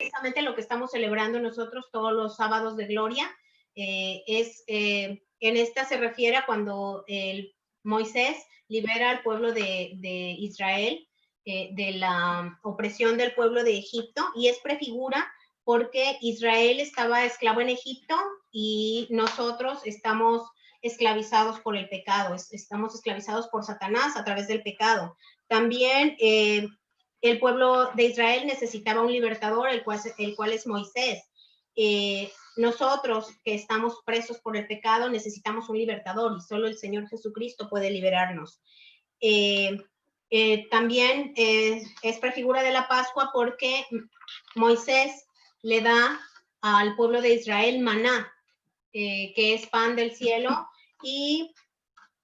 precisamente lo que estamos celebrando nosotros todos los sábados de gloria. En esta se refiere a cuando Moisés libera al pueblo de Israel de la opresión del pueblo de Egipto, y es prefigura porque Israel estaba esclavo en Egipto y nosotros estamos esclavizados por el pecado, estamos esclavizados por Satanás a través del pecado. También el pueblo de Israel necesitaba un libertador, el cual es Moisés. Nosotros que estamos presos por el pecado necesitamos un libertador, y solo el Señor Jesucristo puede liberarnos. También es prefigura de la Pascua porque Moisés le da al pueblo de Israel maná, que es pan del cielo, y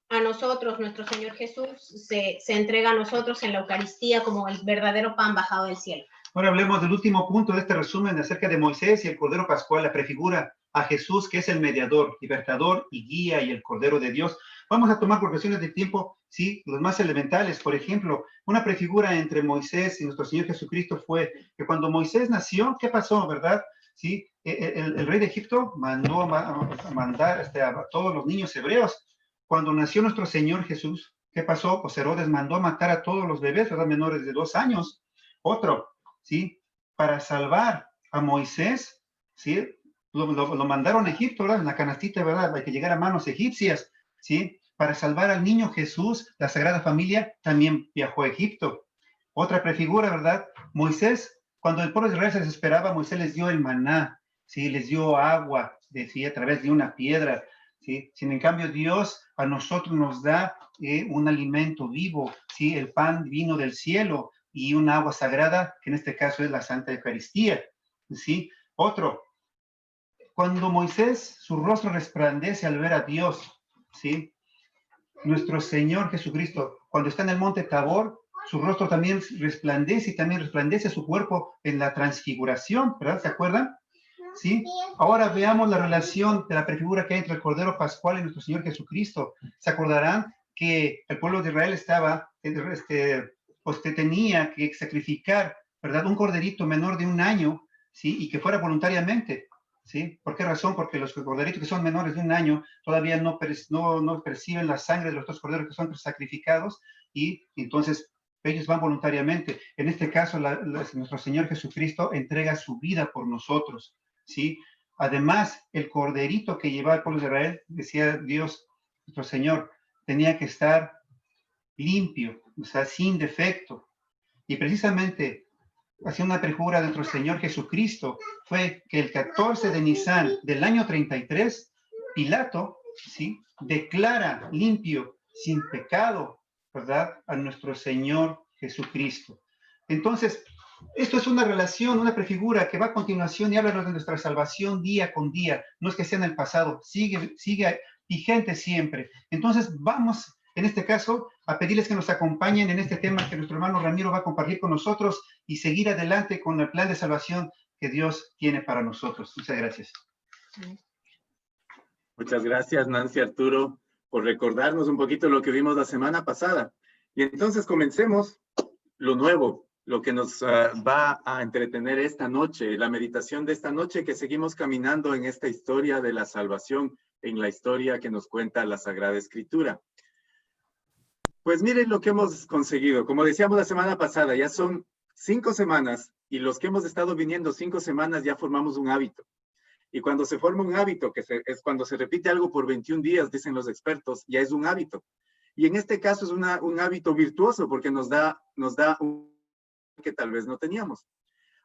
a nosotros, nuestro Señor Jesús, se entrega a nosotros en la Eucaristía como el verdadero pan bajado del cielo. Ahora hablemos del último punto de este resumen acerca de Moisés y el Cordero Pascual, la prefigura a Jesús, que es el mediador, libertador y guía, y el Cordero de Dios. Vamos a tomar por cuestiones de tiempo, sí, los más elementales. Por ejemplo, una prefigura entre Moisés y nuestro Señor Jesucristo fue que cuando Moisés nació, ¿qué pasó, verdad? Sí, el rey de Egipto mandó a mandar a todos los niños hebreos. Cuando nació nuestro Señor Jesús, ¿qué pasó? Pues Herodes mandó a matar a todos los bebés, ¿verdad? Menores de 2 años. Otro, ¿sí? Para salvar a Moisés, ¿sí? Lo mandaron a Egipto, ¿verdad? En la canastita, ¿verdad? Hay que llegar a manos egipcias, ¿sí? Para salvar al niño Jesús, la Sagrada Familia también viajó a Egipto. Otra prefigura, ¿verdad? Moisés, cuando el pueblo de Israel se desesperaba, Moisés les dio el maná, ¿sí? Les dio agua, decía, a través de una piedra, ¿sí? Sin en cambio, Dios a nosotros nos da un alimento vivo, ¿sí? El pan divino del cielo y un agua sagrada, que en este caso es la Santa Eucaristía, ¿sí? Otro, cuando Moisés, su rostro resplandece al ver a Dios, ¿sí? Nuestro Señor Jesucristo, cuando está en el monte Tabor, su rostro también resplandece, y también resplandece su cuerpo en la transfiguración, ¿verdad? ¿Se acuerdan? ¿Sí? Ahora veamos la relación de la prefigura que hay entre el Cordero Pascual y nuestro Señor Jesucristo. ¿Se acordarán que el pueblo de Israel pues tenía que sacrificar, ¿verdad? Un corderito menor de 1 año, ¿sí? Y que fuera voluntariamente, ¿sí? ¿Por qué razón? Porque los corderitos que son menores de 1 año todavía no perciben la sangre de los otros corderos que son sacrificados, y entonces ellos van voluntariamente. En este caso, nuestro Señor Jesucristo entrega su vida por nosotros, ¿sí? Además, el corderito que llevaba el pueblo de Israel, decía Dios, nuestro Señor, tenía que estar limpio, o sea, sin defecto. Y precisamente, haciendo una prefigura de nuestro Señor Jesucristo, fue que el 14 de Nisan del año 33, Pilato, ¿sí? Declara limpio, sin pecado, ¿verdad?, a nuestro Señor Jesucristo. Entonces, esto es una relación, una prefigura que va a continuación y habla de nuestra salvación día con día. No es que sea en el pasado, sigue vigente siempre. Entonces, vamos, en este caso, a pedirles que nos acompañen en este tema que nuestro hermano Ramiro va a compartir con nosotros, y seguir adelante con el plan de salvación que Dios tiene para nosotros. Muchas gracias. Muchas gracias, Nancy, Arturo, por recordarnos un poquito lo que vimos la semana pasada. Y entonces comencemos lo nuevo, lo que nos va a entretener esta noche, la meditación de esta noche, que seguimos caminando en esta historia de la salvación, en la historia que nos cuenta la Sagrada Escritura. Pues miren lo que hemos conseguido. Como decíamos la semana pasada, ya son 5 semanas, y los que hemos estado viniendo 5 semanas ya formamos un hábito. Y cuando se forma un hábito, es cuando se repite algo por 21 días, dicen los expertos, ya es un hábito. Y en este caso es un hábito virtuoso, porque nos da un que tal vez no teníamos.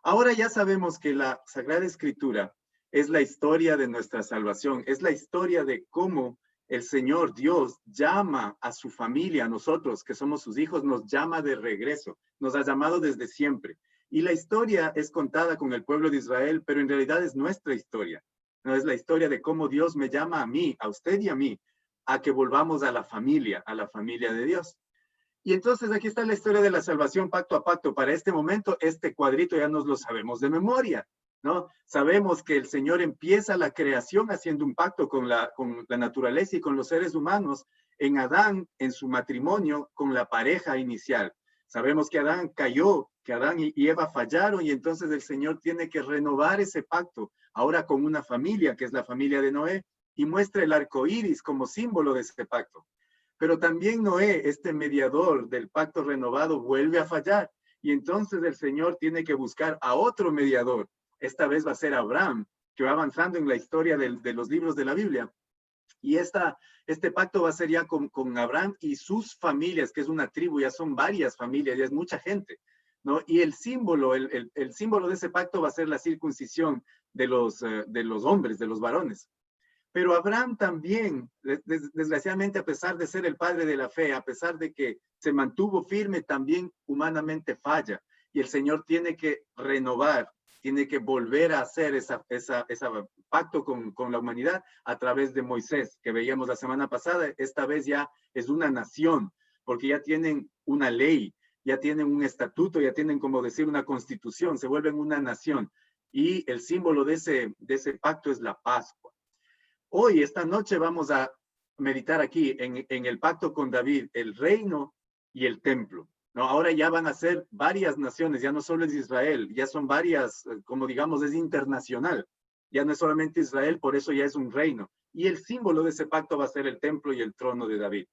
Ahora ya sabemos que la Sagrada Escritura es la historia de nuestra salvación, es la historia de cómo el Señor Dios llama a su familia, a nosotros que somos sus hijos, nos llama de regreso, nos ha llamado desde siempre. Y la historia es contada con el pueblo de Israel, pero en realidad es nuestra historia. No es la historia de cómo Dios me llama a mí, a usted y a mí, a que volvamos a la familia de Dios. Y entonces aquí está la historia de la salvación pacto a pacto. Para este momento, este cuadrito ya nos lo sabemos de memoria, ¿no? Sabemos que el Señor empieza la creación haciendo un pacto con la naturaleza y con los seres humanos en Adán, en su matrimonio con la pareja inicial. Sabemos que Adán cayó que Adán y Eva fallaron y entonces el Señor tiene que renovar ese pacto, ahora con una familia, que es la familia de Noé, y muestra el arco iris como símbolo de ese pacto. Pero también Noé, este mediador del pacto renovado, vuelve a fallar. Y entonces el Señor tiene que buscar a otro mediador. Esta vez va a ser Abraham, que va avanzando en la historia de los libros de la Biblia. Y este pacto va a ser ya con Abraham y sus familias, que es una tribu, ya son varias familias, ya es mucha gente, ¿no? Y el símbolo de ese pacto va a ser la circuncisión de los hombres, de los varones. Pero Abraham también, desgraciadamente, a pesar de ser el padre de la fe, a pesar de que se mantuvo firme, también humanamente falla. Y el Señor tiene que renovar, tiene que volver a hacer ese pacto con la humanidad a través de Moisés, que veíamos la semana pasada. Esta vez ya es una nación, porque ya tienen una ley, ya tienen un estatuto, ya tienen, como decir, una constitución, se vuelven una nación. Y el símbolo de ese pacto es la Pascua. Hoy, esta noche, vamos a meditar aquí en el pacto con David, el reino y el templo, ¿no? Ahora ya van a ser varias naciones, ya no solo es Israel, ya son varias, como digamos, es internacional. Ya no es solamente Israel, por eso ya es un reino. Y el símbolo de ese pacto va a ser el templo y el trono de David.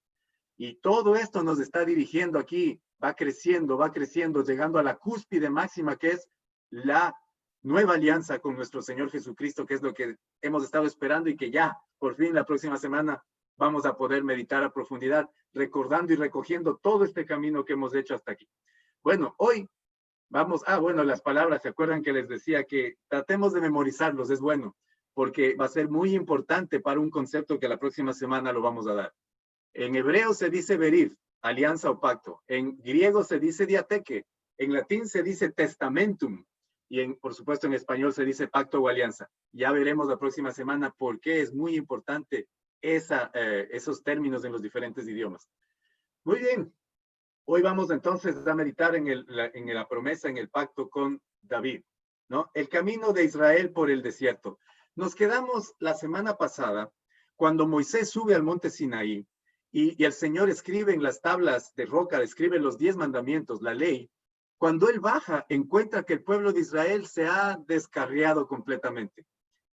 Y todo esto nos está dirigiendo aquí, va creciendo, llegando a la cúspide máxima, que es la nueva alianza con nuestro Señor Jesucristo, que es lo que hemos estado esperando y que ya, por fin, la próxima semana vamos a poder meditar a profundidad, recordando y recogiendo todo este camino que hemos hecho hasta aquí. Bueno, hoy vamos, bueno, las palabras, ¿se acuerdan que les decía que tratemos de memorizarlos? Es bueno, porque va a ser muy importante para un concepto que la próxima semana lo vamos a dar. En hebreo se dice berit, alianza o pacto. En griego se dice diateque. En latín se dice testamentum. Y por supuesto en español se dice pacto o alianza. Ya veremos la próxima semana por qué es muy importante esos términos en los diferentes idiomas. Muy bien. Hoy vamos entonces a meditar en la promesa, en el pacto con David, ¿no? El camino de Israel por el desierto. Nos quedamos la semana pasada cuando Moisés sube al monte Sinaí y el Señor escribe en las tablas de roca, escribe los 10 mandamientos, la ley. Cuando él baja, encuentra que el pueblo de Israel se ha descarriado completamente.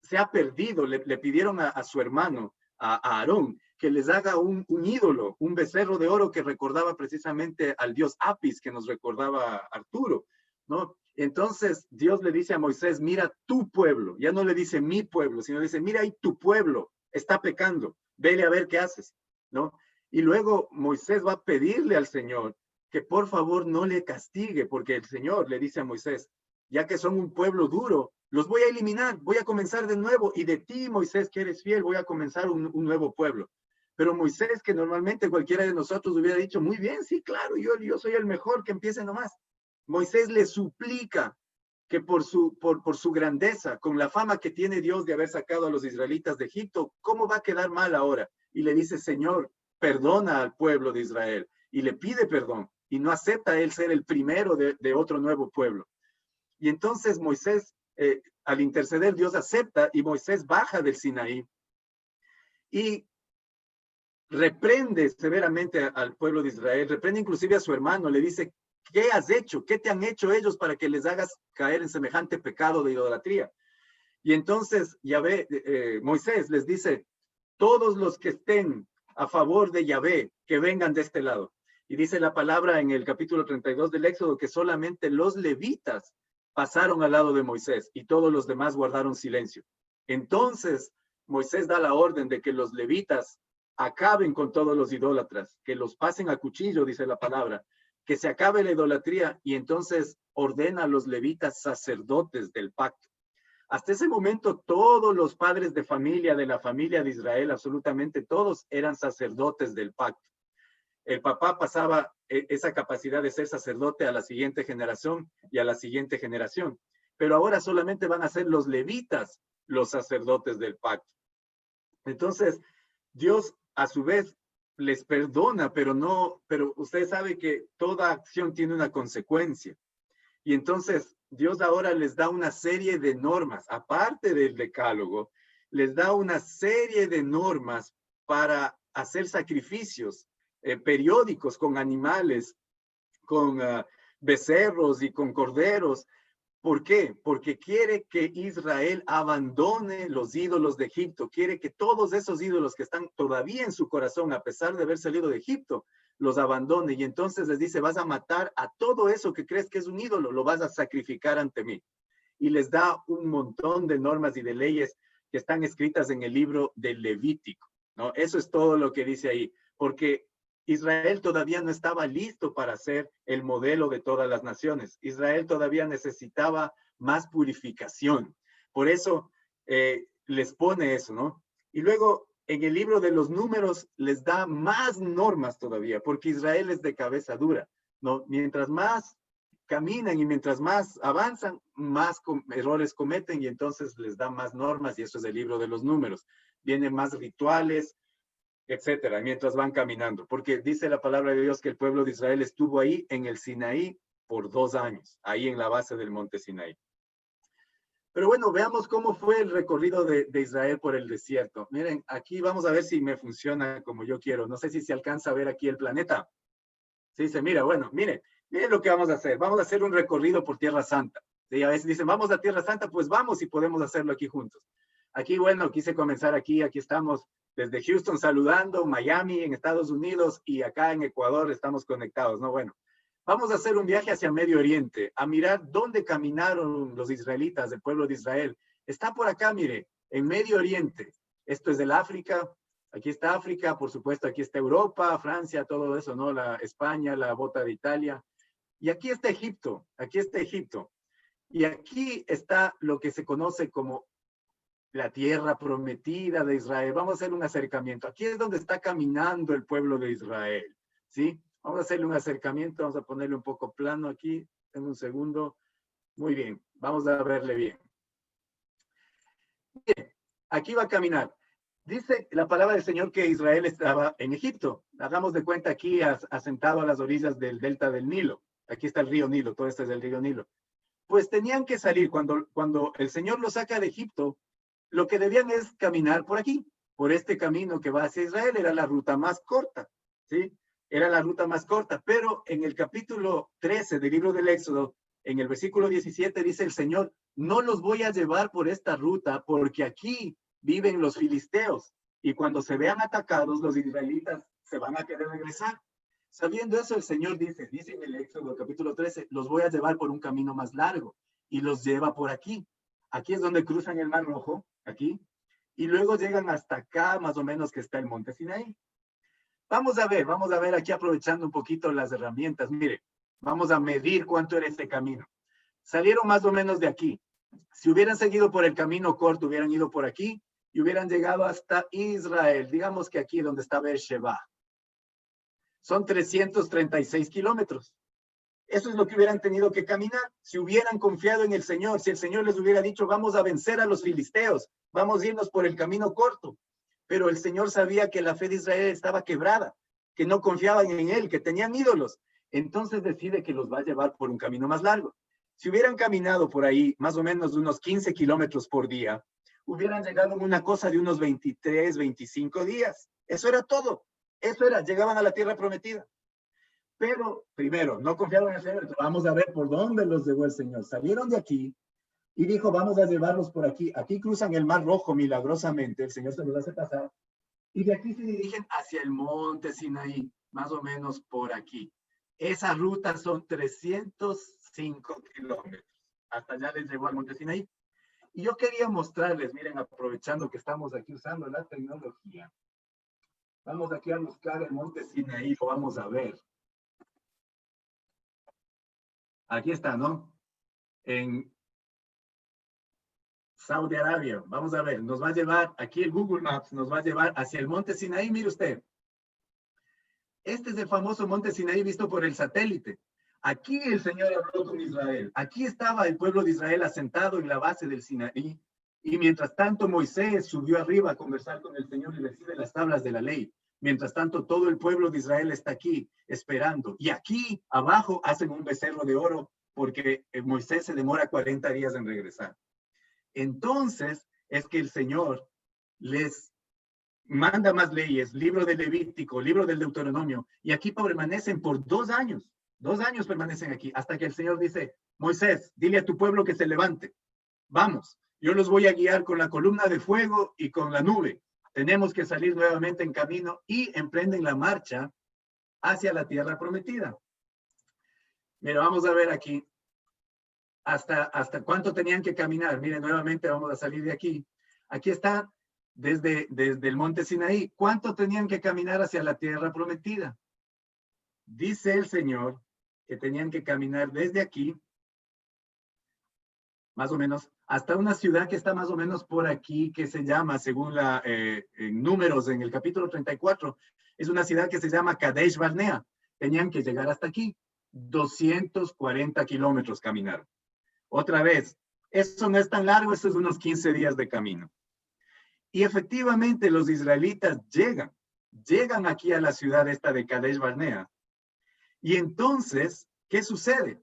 Se ha perdido. Le pidieron a su hermano, a Aarón, que les haga un ídolo, un becerro de oro que recordaba precisamente al dios Apis, que nos recordaba Arturo, ¿no? Entonces Dios le dice a Moisés, mira tu pueblo. Ya no le dice mi pueblo, sino dice, mira ahí tu pueblo está pecando, vele a ver qué haces, ¿no? Y luego Moisés va a pedirle al Señor que por favor no le castigue, porque el Señor le dice a Moisés, ya que son un pueblo duro, los voy a eliminar, voy a comenzar de nuevo, y de ti, Moisés, que eres fiel, voy a comenzar un nuevo pueblo. Pero Moisés, que normalmente cualquiera de nosotros hubiera dicho, muy bien, sí, claro, yo soy el mejor, que empiece nomás. Moisés le suplica que por su grandeza, con la fama que tiene Dios de haber sacado a los israelitas de Egipto, ¿cómo va a quedar mal ahora? Y le dice, Señor, perdona al pueblo de Israel, y le pide perdón, y no acepta él ser el primero de otro nuevo pueblo. Y entonces Moisés, al interceder, Dios acepta, y Moisés baja del Sinaí, y reprende severamente al pueblo de Israel, reprende inclusive a su hermano, le dice, ¿qué has hecho? ¿Qué te han hecho ellos para que les hagas caer en semejante pecado de idolatría? Y entonces Moisés les dice, todos los que estén a favor de Yahvé, que vengan de este lado. Y dice la palabra en el capítulo 32 del Éxodo que solamente los levitas pasaron al lado de Moisés y todos los demás guardaron silencio. Entonces Moisés da la orden de que los levitas acaben con todos los idólatras, que los pasen a cuchillo, dice la palabra, que se acabe la idolatría, y entonces ordena a los levitas sacerdotes del pacto. Hasta ese momento todos los padres de familia, de la familia de Israel, absolutamente todos eran sacerdotes del pacto. El papá pasaba esa capacidad de ser sacerdote a la siguiente generación y a la siguiente generación. Pero ahora solamente van a ser los levitas los sacerdotes del pacto. Entonces, Dios a su vez les perdona, pero usted sabe que toda acción tiene una consecuencia. Y entonces Dios ahora les da una serie de normas, aparte del decálogo, les da una serie de normas para hacer sacrificios periódicos con animales, con becerros y con corderos. ¿Por qué? Porque quiere que Israel abandone los ídolos de Egipto. Quiere que todos esos ídolos que están todavía en su corazón, a pesar de haber salido de Egipto, los abandone. Y entonces les dice, vas a matar a todo eso que crees que es un ídolo, lo vas a sacrificar ante mí. Y les da un montón de normas y de leyes que están escritas en el libro del Levítico, ¿no? Eso es todo lo que dice ahí, porque Israel todavía no estaba listo para ser el modelo de todas las naciones. Israel todavía necesitaba más purificación. Por eso les pone eso, ¿no? Y luego en el libro de los números les da más normas todavía, porque Israel es de cabeza dura, ¿no? Mientras más caminan y mientras más avanzan, más errores cometen y entonces les da más normas y eso es el libro de los números. Vienen más rituales, etcétera, mientras van caminando, porque dice la palabra de Dios que el pueblo de Israel estuvo ahí en el Sinaí por 2 años, ahí en la base del monte Sinaí. Pero bueno, veamos cómo fue el recorrido de Israel por el desierto. Miren, aquí vamos a ver si me funciona como yo quiero. No sé si se alcanza a ver aquí el planeta. Sí, se mira, bueno, miren lo que vamos a hacer. Vamos a hacer un recorrido por Tierra Santa. ¿Sí? A veces dicen, vamos a Tierra Santa, pues vamos y podemos hacerlo aquí juntos. Aquí, bueno, quise comenzar aquí estamos desde Houston saludando, Miami en Estados Unidos y acá en Ecuador estamos conectados, ¿no? Bueno, vamos a hacer un viaje hacia Medio Oriente, a mirar dónde caminaron los israelitas, el pueblo de Israel. Está por acá, mire, en Medio Oriente. Esto es del África, aquí está África, por supuesto, aquí está Europa, Francia, todo eso, ¿no? La España, la bota de Italia. Y aquí está Egipto, aquí está Egipto. Y aquí está lo que se conoce como la tierra prometida de Israel. Vamos a hacer un acercamiento. Aquí es donde está caminando el pueblo de Israel, ¿sí? Vamos a hacerle un acercamiento, vamos a ponerle un poco plano aquí, en un segundo. Muy bien, vamos a verle bien. Bien, aquí va a caminar. Dice la palabra del Señor que Israel estaba en Egipto. Hagamos de cuenta aquí asentado a las orillas del delta del Nilo. Aquí está el río Nilo, todo esto es el río Nilo. Pues tenían que salir, cuando el Señor los saca de Egipto, lo que debían es caminar por aquí, por este camino que va hacia Israel, era la ruta más corta, ¿sí? Era la ruta más corta, pero en el capítulo 13 del libro del Éxodo, en el versículo 17 dice el Señor, no los voy a llevar por esta ruta porque aquí viven los filisteos y cuando se vean atacados los israelitas se van a querer regresar. Sabiendo eso, el Señor dice en el Éxodo capítulo 13, los voy a llevar por un camino más largo y los lleva por aquí. Aquí es donde cruzan el Mar Rojo, aquí, y luego llegan hasta acá, más o menos, que está el monte Sinaí. Vamos a ver aquí aprovechando un poquito las herramientas. Mire, vamos a medir cuánto era este camino. Salieron más o menos de aquí. Si hubieran seguido por el camino corto, hubieran ido por aquí y hubieran llegado hasta Israel. Digamos que aquí donde está Beersheba. Son 336 kilómetros. Eso es lo que hubieran tenido que caminar si hubieran confiado en el Señor, si el Señor les hubiera dicho, vamos a vencer a los filisteos, vamos a irnos por el camino corto. Pero el Señor sabía que la fe de Israel estaba quebrada, que no confiaban en Él, que tenían ídolos. Entonces decide que los va a llevar por un camino más largo. Si hubieran caminado por ahí más o menos unos 15 kilómetros por día, hubieran llegado en una cosa de unos 23, 25 días. Eso era todo. Eso era, llegaban a la tierra prometida. Pero, primero, no confiaron en el Señor. Vamos a ver por dónde los llevó el Señor. Salieron de aquí y dijo, vamos a llevarlos por aquí. Aquí cruzan el Mar Rojo milagrosamente. El Señor se los hace pasar. Y de aquí se dirigen hacia el monte Sinaí, más o menos por aquí. Esa ruta son 305 kilómetros. Hasta allá les llegó al monte Sinaí. Y yo quería mostrarles, miren, aprovechando que estamos aquí usando la tecnología. Vamos aquí a buscar el monte Sinaí, lo vamos a ver. Aquí está, ¿no? En Saudi Arabia. Vamos a ver, nos va a llevar, aquí el Google Maps nos va a llevar hacia el monte Sinaí. Mire usted. Este es el famoso monte Sinaí visto por el satélite. Aquí el Señor habló con Israel. Aquí estaba el pueblo de Israel asentado en la base del Sinaí. Y mientras tanto Moisés subió arriba a conversar con el Señor y recibe las tablas de la ley. Mientras tanto, todo el pueblo de Israel está aquí esperando. Y aquí abajo hacen un becerro de oro porque Moisés se demora 40 días en regresar. Entonces es que el Señor les manda más leyes, libro del Levítico, libro del Deuteronomio, y aquí permanecen por 2 años. 2 años permanecen aquí, hasta que el Señor dice, Moisés, dile a tu pueblo que se levante. Vamos, yo los voy a guiar con la columna de fuego y con la nube. Tenemos que salir nuevamente en camino y emprenden la marcha hacia la tierra prometida. Mira, vamos a ver aquí hasta cuánto tenían que caminar. Miren, nuevamente vamos a salir de aquí. Aquí está desde el monte Sinaí. ¿Cuánto tenían que caminar hacia la tierra prometida? Dice el Señor que tenían que caminar desde aquí, más o menos, hasta una ciudad que está más o menos por aquí, que se llama, según en Números, en el capítulo 34, es una ciudad que se llama Kadesh Barnea. Tenían que llegar hasta aquí. 240 kilómetros caminaron. Otra vez, eso no es tan largo, eso es unos 15 días de camino. Y efectivamente los israelitas llegan aquí a la ciudad esta de Kadesh Barnea. Y entonces, ¿qué sucede?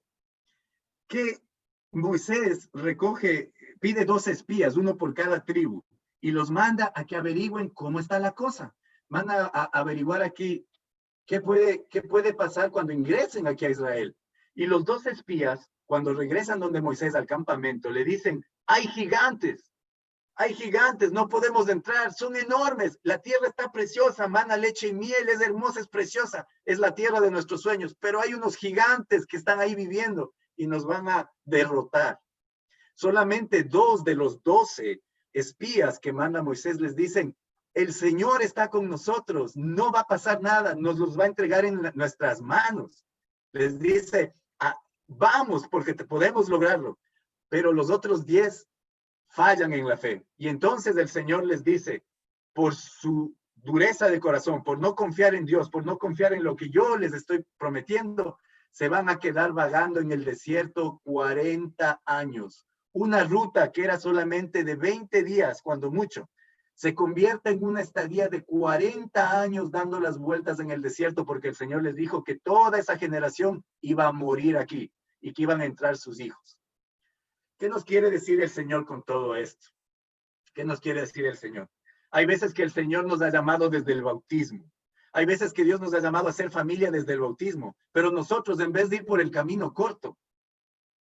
Que Moisés pide 2 espías, uno por cada tribu, y los manda a que averigüen cómo está la cosa. Manda a averiguar aquí qué puede pasar cuando ingresen aquí a Israel. Y los 2 espías, cuando regresan donde Moisés al campamento, le dicen, hay gigantes, no podemos entrar, son enormes, la tierra está preciosa, mana leche y miel, es hermosa, es preciosa, es la tierra de nuestros sueños, pero hay unos gigantes que están ahí viviendo y nos van a derrotar. Solamente 2 de los 12 espías que manda Moisés les dicen, el Señor está con nosotros, no va a pasar nada, nos los va a entregar en nuestras manos. Les dice, vamos, porque podemos lograrlo. Pero los otros 10 fallan en la fe. Y entonces el Señor les dice, por su dureza de corazón, por no confiar en Dios, por no confiar en lo que yo les estoy prometiendo, se van a quedar vagando en el desierto 40 años. Una ruta que era solamente de 20 días, cuando mucho, se convierte en una estadía de 40 años dando las vueltas en el desierto, porque el Señor les dijo que toda esa generación iba a morir aquí y que iban a entrar sus hijos. ¿Qué nos quiere decir el Señor con todo esto? ¿Qué nos quiere decir el Señor? Hay veces que el Señor nos ha llamado desde el bautismo. Hay veces que Dios nos ha llamado a ser familia desde el bautismo, pero nosotros, en vez de ir por el camino corto,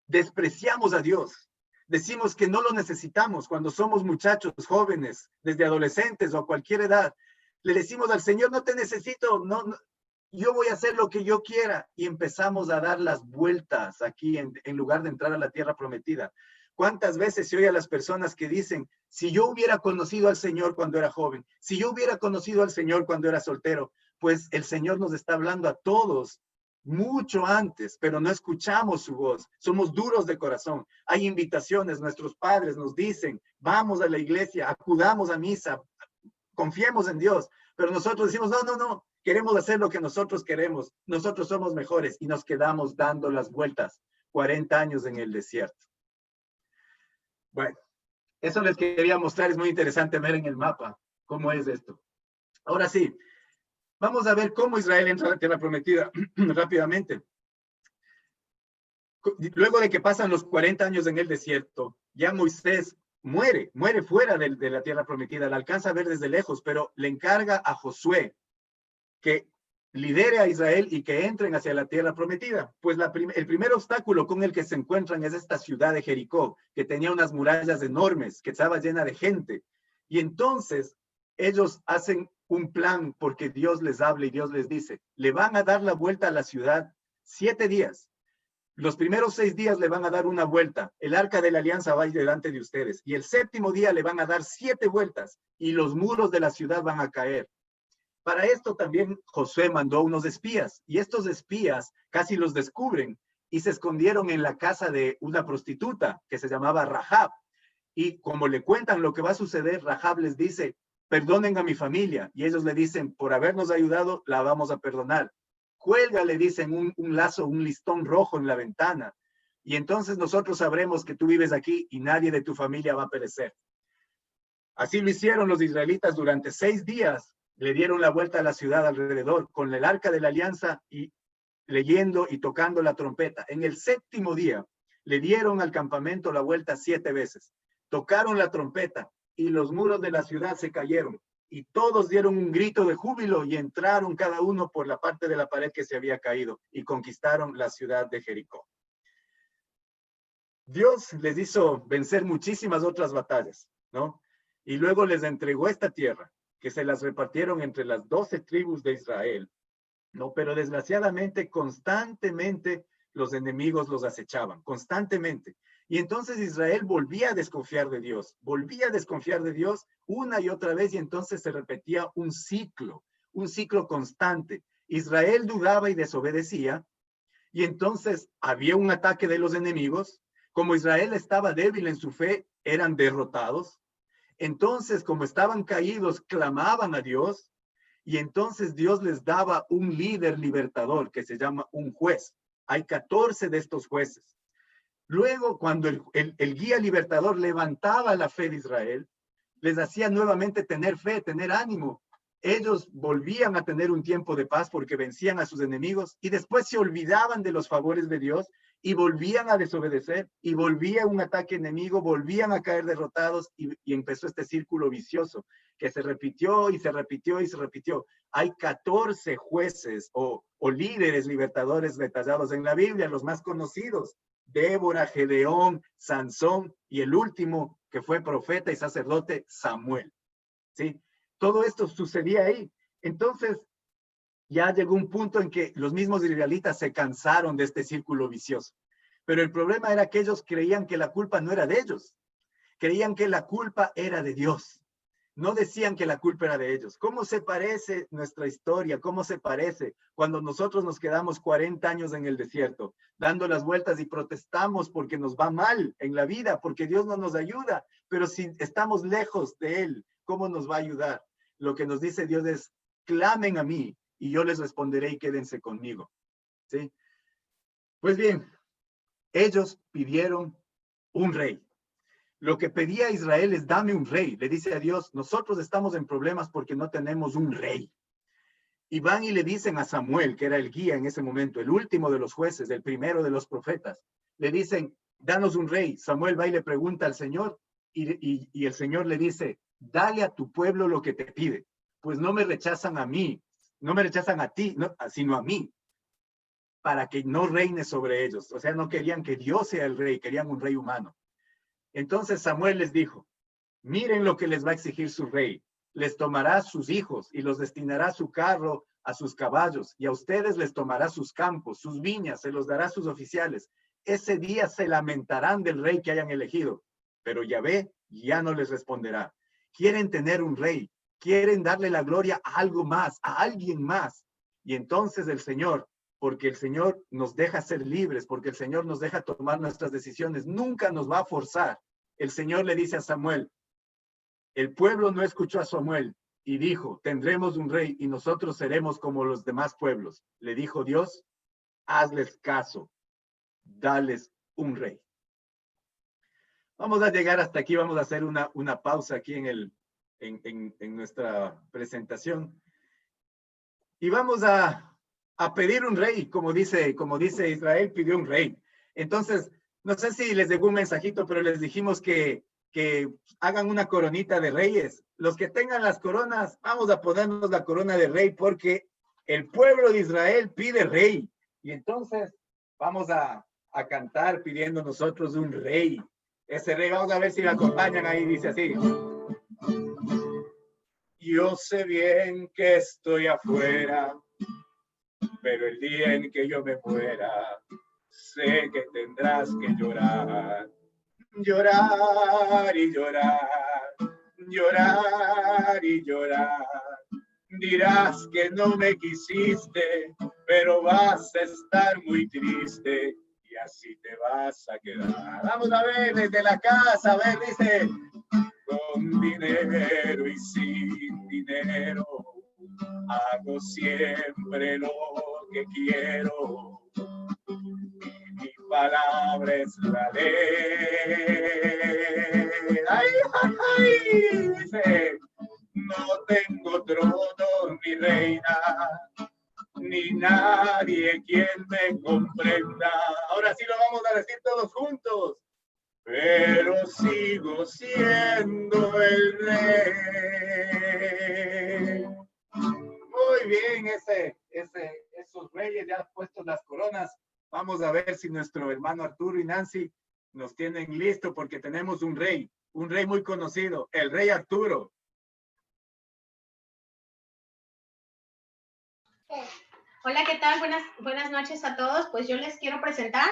despreciamos a Dios. Decimos que no lo necesitamos cuando somos muchachos, jóvenes, desde adolescentes o a cualquier edad. Le decimos al Señor, no te necesito, no, yo voy a hacer lo que yo quiera. Y empezamos a dar las vueltas aquí en lugar de entrar a la tierra prometida. ¿Cuántas veces se oye a las personas que dicen, si yo hubiera conocido al Señor cuando era joven, si yo hubiera conocido al Señor cuando era soltero? Pues el Señor nos está hablando a todos mucho antes, pero no escuchamos su voz. Somos duros de corazón. Hay invitaciones, nuestros padres nos dicen, vamos a la iglesia, acudamos a misa, confiemos en Dios, pero nosotros decimos, no, queremos hacer lo que nosotros queremos, nosotros somos mejores y nos quedamos dando las vueltas 40 años en el desierto. Bueno, eso les quería mostrar, es muy interesante ver en el mapa cómo es esto. Ahora sí, vamos a ver cómo Israel entra a la tierra prometida rápidamente. Luego de que pasan los 40 años en el desierto, ya Moisés muere fuera de la tierra prometida, la alcanza a ver desde lejos, pero le encarga a Josué que lidere a Israel y que entren hacia la tierra prometida. Pues el primer obstáculo con el que se encuentran es esta ciudad de Jericó, que tenía unas murallas enormes, que estaba llena de gente. Y entonces ellos hacen un plan porque Dios les habla y Dios les dice, le van a dar la vuelta a la ciudad 7 días. Los primeros 6 días le van a dar una vuelta. El arca de la alianza va a ir delante de ustedes. Y el 7º día le van a dar 7 vueltas y los muros de la ciudad van a caer. Para esto también Josué mandó unos espías y estos espías casi los descubren y se escondieron en la casa de una prostituta que se llamaba Rahab. Y como le cuentan lo que va a suceder, Rahab les dice, perdonen a mi familia. Y ellos le dicen, por habernos ayudado, la vamos a perdonar. Cuelga, le dicen, un lazo, un listón rojo en la ventana. Y entonces nosotros sabremos que tú vives aquí y nadie de tu familia va a perecer. Así lo hicieron los israelitas durante 6 días. Le dieron la vuelta a la ciudad alrededor con el arca de la alianza y leyendo y tocando la trompeta. En el 7º día le dieron al campamento la vuelta 7 veces. Tocaron la trompeta y los muros de la ciudad se cayeron y todos dieron un grito de júbilo y entraron cada uno por la parte de la pared que se había caído y conquistaron la ciudad de Jericó. Dios les hizo vencer muchísimas otras batallas, ¿no? Y luego les entregó esta tierra, que se las repartieron entre las 12 tribus de Israel, ¿no? Pero desgraciadamente, constantemente los enemigos los acechaban, constantemente. Y entonces Israel volvía a desconfiar de Dios una y otra vez, y entonces se repetía un ciclo constante. Israel dudaba y desobedecía, y entonces había un ataque de los enemigos. Como Israel estaba débil en su fe, eran derrotados. Entonces, como estaban caídos, clamaban a Dios, y entonces Dios les daba un líder libertador que se llama un juez. Hay 14 de estos jueces. Luego, cuando el guía libertador levantaba la fe de Israel, les hacía nuevamente tener fe, tener ánimo. Ellos volvían a tener un tiempo de paz porque vencían a sus enemigos, y después se olvidaban de los favores de Dios y volvían a desobedecer, y volvía un ataque enemigo, volvían a caer derrotados, y empezó este círculo vicioso que se repitió y se repitió y se repitió. Hay 14 jueces o líderes libertadores detallados en la Biblia, los más conocidos: Débora, Gedeón, Sansón, y el último que fue profeta y sacerdote, Samuel. ¿Sí? Todo esto sucedía ahí. Entonces, ya llegó un punto en que los mismos israelitas se cansaron de este círculo vicioso. Pero el problema era que ellos creían que la culpa no era de ellos. Creían que la culpa era de Dios. No decían que la culpa era de ellos. ¿Cómo se parece nuestra historia? ¿Cómo se parece cuando nosotros nos quedamos 40 años en el desierto, dando las vueltas y protestamos porque nos va mal en la vida, porque Dios no nos ayuda? Pero si estamos lejos de Él, ¿cómo nos va a ayudar? Lo que nos dice Dios es: clamen a mí y yo les responderé y quédense conmigo. ¿Sí? Pues bien, ellos pidieron un rey. Lo que pedía Israel es: dame un rey. Le dice a Dios: nosotros estamos en problemas porque no tenemos un rey. Y van y le dicen a Samuel, que era el guía en ese momento, el último de los jueces, el primero de los profetas. Le dicen: danos un rey. Samuel va y le pregunta al Señor, y el Señor le dice: dale a tu pueblo lo que te pide. Pues no me rechazan a mí, no me rechazan a ti, no, sino a mí, para que no reine sobre ellos. O sea, no querían que Dios sea el rey, querían un rey humano. Entonces Samuel les dijo: miren lo que les va a exigir su rey. Les tomará sus hijos y los destinará a su carro, a sus caballos, y a ustedes les tomará sus campos, sus viñas, se los dará a sus oficiales. Ese día se lamentarán del rey que hayan elegido, pero Yahvé ya no les responderá. Quieren tener un rey, quieren darle la gloria a algo más, a alguien más. Y entonces el Señor, porque el Señor nos deja ser libres, porque el Señor nos deja tomar nuestras decisiones, nunca nos va a forzar. El Señor le dice a Samuel: el pueblo no escuchó a Samuel y dijo: tendremos un rey y nosotros seremos como los demás pueblos. Le dijo Dios: hazles caso, dales un rey. Vamos a llegar hasta aquí, vamos a hacer una pausa aquí en nuestra presentación. Y vamos a pedir un rey, como dice Israel, pidió un rey. Entonces, no sé si les llegó un mensajito, pero les dijimos que hagan una coronita de reyes. Los que tengan las coronas, vamos a ponernos la corona de rey, porque el pueblo de Israel pide rey. Y entonces vamos a cantar pidiendo nosotros un rey. Ese rey, vamos a ver si lo acompañan ahí, dice así: yo sé bien que estoy afuera, pero el día en que yo me muera, sé que tendrás que llorar. Llorar y llorar, llorar y llorar. Dirás que no me quisiste, pero vas a estar muy triste y así te vas a quedar. Vamos a ver desde la casa, a ver, dice: con dinero y sin dinero, hago siempre lo que quiero. Mi palabra es la ley. ¡Ay, ay, ay! Dice: no tengo trono ni reina, ni nadie quien me comprenda. Ahora sí lo vamos a decir todos juntos. pero sigo siendo el rey. Muy bien, esos reyes ya puestos las coronas. Vamos a ver si nuestro hermano Arturo y Nancy nos tienen listo porque tenemos un rey muy conocido, el rey Arturo. Hola, ¿qué tal? Buenas noches a todos. Pues yo les quiero presentar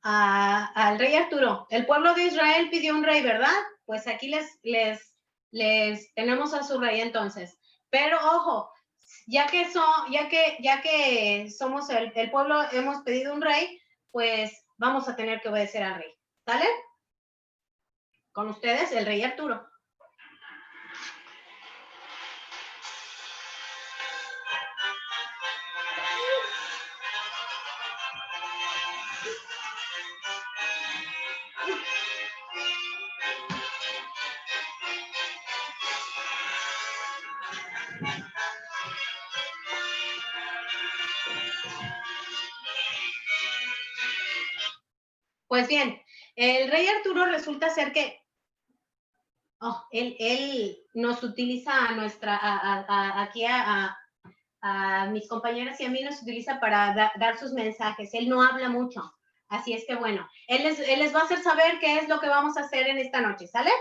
al rey Arturo. El pueblo de Israel pidió un rey, ¿verdad? Pues aquí les tenemos a su rey entonces. Pero ojo, ya que somos el pueblo, hemos pedido un rey, pues vamos a tener que obedecer al rey. ¿Sale? Con ustedes, el rey Arturo. Pues bien, el rey Arturo resulta ser que él nos utiliza aquí a mis compañeras y a mí nos utiliza para dar sus mensajes. Él no habla mucho. Así es que bueno, él les va a hacer saber qué es lo que vamos a hacer en esta noche, ¿sale?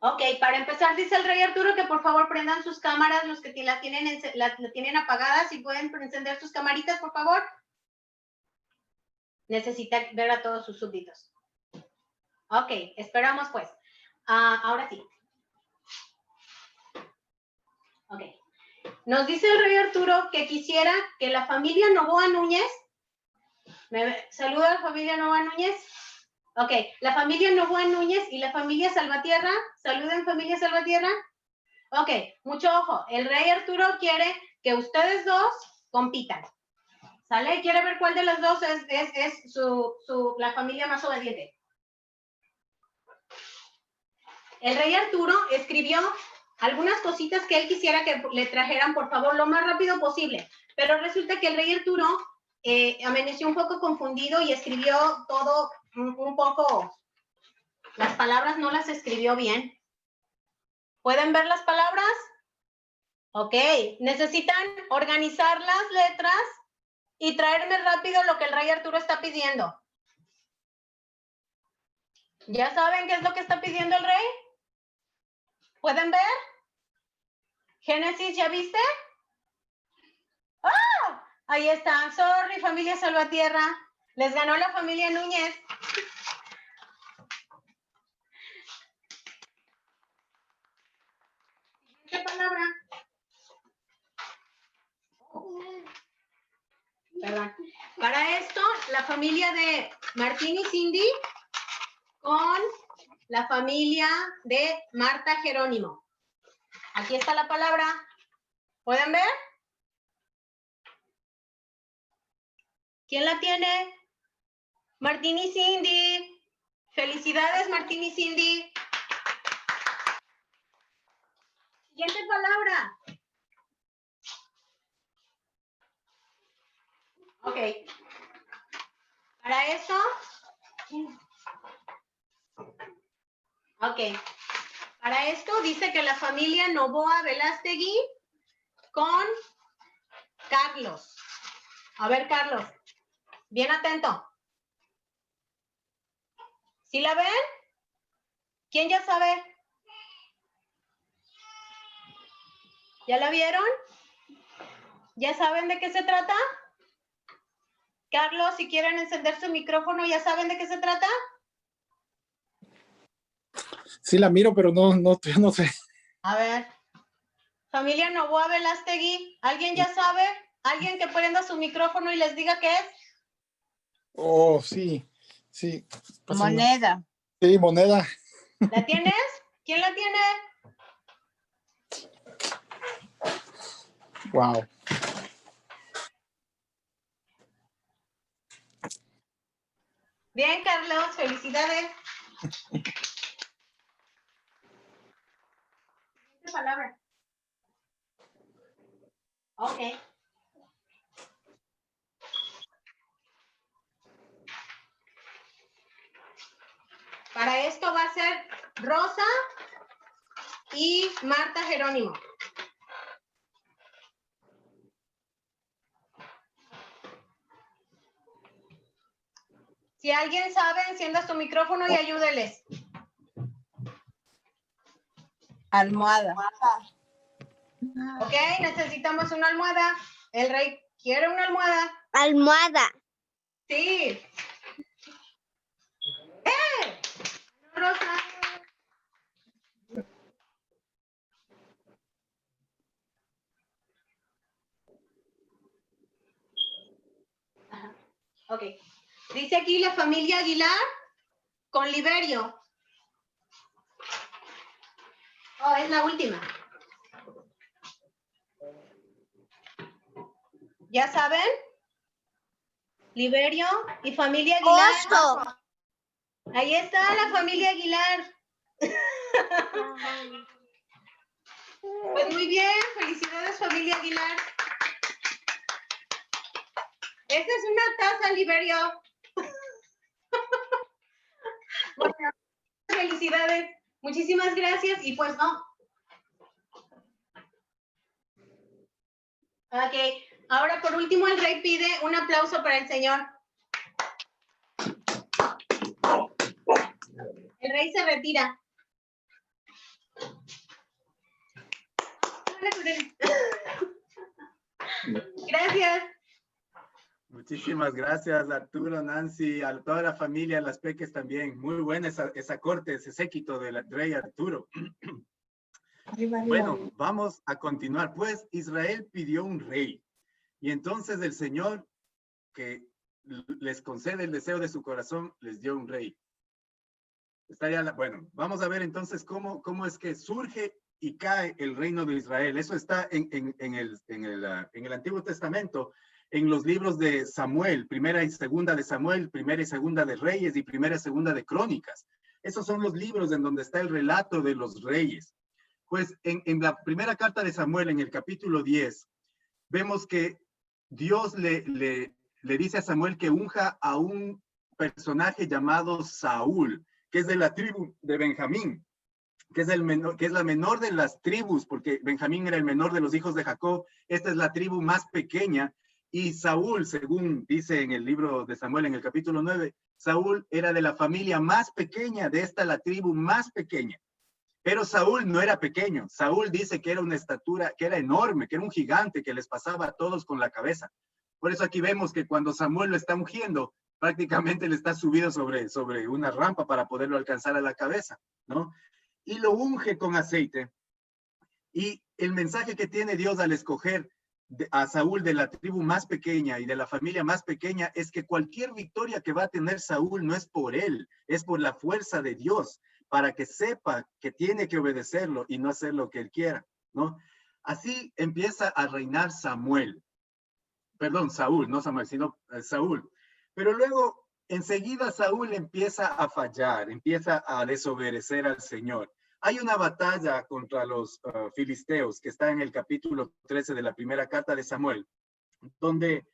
Ok, para empezar, dice el rey Arturo que por favor prendan sus cámaras, los que la tienen apagadas, y pueden encender sus camaritas, por favor. Necesita ver a todos sus súbditos. Ok, esperamos pues. Ahora sí. Ok. Nos dice el rey Arturo que quisiera que la familia Novoa Núñez, saluda a la familia Novoa Núñez. Ok, la familia Novoa Núñez y la familia Salvatierra, saluden familia Salvatierra. Ok, mucho ojo, el rey Arturo quiere que ustedes dos compitan. ¿Sale? Quiere ver cuál de las dos es la familia más obediente. El rey Arturo escribió algunas cositas que él quisiera que le trajeran, por favor, lo más rápido posible. Pero resulta que el rey Arturo amaneció un poco confundido y escribió todo un poco. Las palabras no las escribió bien. ¿Pueden ver las palabras? Ok. Necesitan organizar las letras y traerme rápido lo que el rey Arturo está pidiendo. ¿Ya saben qué es lo que está pidiendo el rey? ¿Pueden ver? Génesis, ¿ya viste? ¡Ah! Ahí está. Sorry, familia Salvatierra. Les ganó la familia Núñez. ¿Qué palabra? Perdón. Para esto, la familia de Martín y Cindy con la familia de Marta Jerónimo. Aquí está la palabra. ¿Pueden ver? ¿Quién la tiene? Martín y Cindy. Felicidades, Martín y Cindy. Siguiente palabra. Ok. Para eso. Ok. Para esto dice que la familia Novoa Velástegui con Carlos. A ver, Carlos. Bien atento. ¿Sí la ven? ¿Quién ya sabe? ¿Ya la vieron? ¿Ya saben de qué se trata? Carlos, si quieren encender su micrófono, ¿ya saben de qué se trata? Sí la miro, pero no sé. A ver. Familia Novoa Velástegui, ¿alguien ya sabe? ¿Alguien que prenda su micrófono y les diga qué es? Oh, sí. Moneda. Sí, moneda. ¿La tienes? ¿Quién la tiene? Wow. Bien, Carlos, felicidades. ¿Qué palabra? Ok. a ser Rosa y Marta Jerónimo. Si alguien sabe, encienda su micrófono y ayúdeles. Almohada. Ok, necesitamos una almohada. El rey quiere una almohada. Almohada. Sí. Rosa. Ajá. Ok. Dice aquí la familia Aguilar con Liberio. Oh, es la última. ¿Ya saben? Liberio y familia Aguilar. Oso. Ahí está la familia Aguilar. Pues muy bien, felicidades familia Aguilar. Esta es una taza, Liberio. Bueno, felicidades. Muchísimas gracias y pues no. Ok, ahora por último el rey pide un aplauso para el Señor. El rey se retira. Gracias. Muchísimas gracias, Arturo, Nancy, a toda la familia, las peques también. Muy buena esa corte, ese séquito del rey Arturo. Bueno, vamos a continuar. Pues Israel pidió un rey. Y entonces el Señor, que les concede el deseo de su corazón, les dio un rey. Bueno, vamos a ver entonces cómo es que surge y cae el reino de Israel. Eso está en el Antiguo Testamento, en los libros de Samuel, primera y segunda de Samuel, primera y segunda de Reyes y primera y segunda de Crónicas. Esos son los libros en donde está el relato de los reyes. Pues en la primera carta de Samuel, en el capítulo 10, vemos que Dios le dice a Samuel que unja a un personaje llamado Saúl, que es de la tribu de Benjamín, que es la menor de las tribus, porque Benjamín era el menor de los hijos de Jacob. Esta es la tribu más pequeña. Y Saúl, según dice en el libro de Samuel, en el capítulo 9, Saúl era de la familia más pequeña, de esta la tribu más pequeña. Pero Saúl no era pequeño. Saúl dice que era una estatura, que era enorme, que era un gigante que les pasaba a todos con la cabeza. Por eso aquí vemos que cuando Samuel lo está ungiendo, prácticamente le está subido sobre una rampa para poderlo alcanzar a la cabeza, ¿no? Y lo unge con aceite. Y el mensaje que tiene Dios al escoger a Saúl de la tribu más pequeña y de la familia más pequeña es que cualquier victoria que va a tener Saúl no es por él, es por la fuerza de Dios, para que sepa que tiene que obedecerlo y no hacer lo que él quiera, ¿no? Así empieza a reinar Saúl, no Samuel, sino Saúl. Pero luego, enseguida Saúl empieza a fallar, empieza a desobedecer al Señor. Hay una batalla contra los filisteos que está en el capítulo 13 de la primera carta de Samuel, donde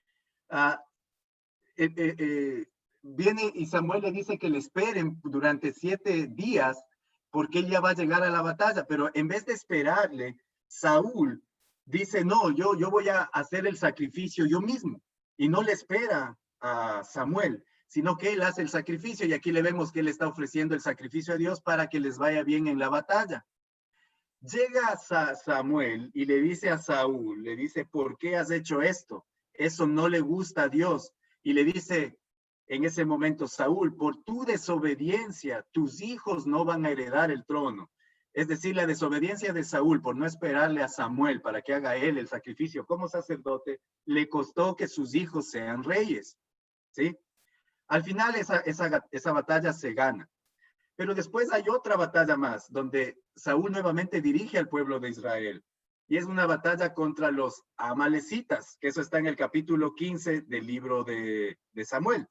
viene y Samuel le dice que le esperen durante 7 días porque él ya va a llegar a la batalla, pero en vez de esperarle, Saúl dice, no, yo voy a hacer el sacrificio yo mismo, y no le espera a Samuel, sino que él hace el sacrificio, y aquí le vemos que él está ofreciendo el sacrificio a Dios para que les vaya bien en la batalla. Llega Samuel y le dice a Saúl, le dice, ¿por qué has hecho esto? Eso no le gusta a Dios. Y le dice en ese momento, Saúl, por tu desobediencia, tus hijos no van a heredar el trono. Es decir, la desobediencia de Saúl por no esperarle a Samuel para que haga él el sacrificio como sacerdote, le costó que sus hijos sean reyes, ¿sí? Al final esa batalla se gana. Pero después hay otra batalla más, donde Saúl nuevamente dirige al pueblo de Israel. Y es una batalla contra los amalecitas, que eso está en el capítulo 15 del libro de Samuel.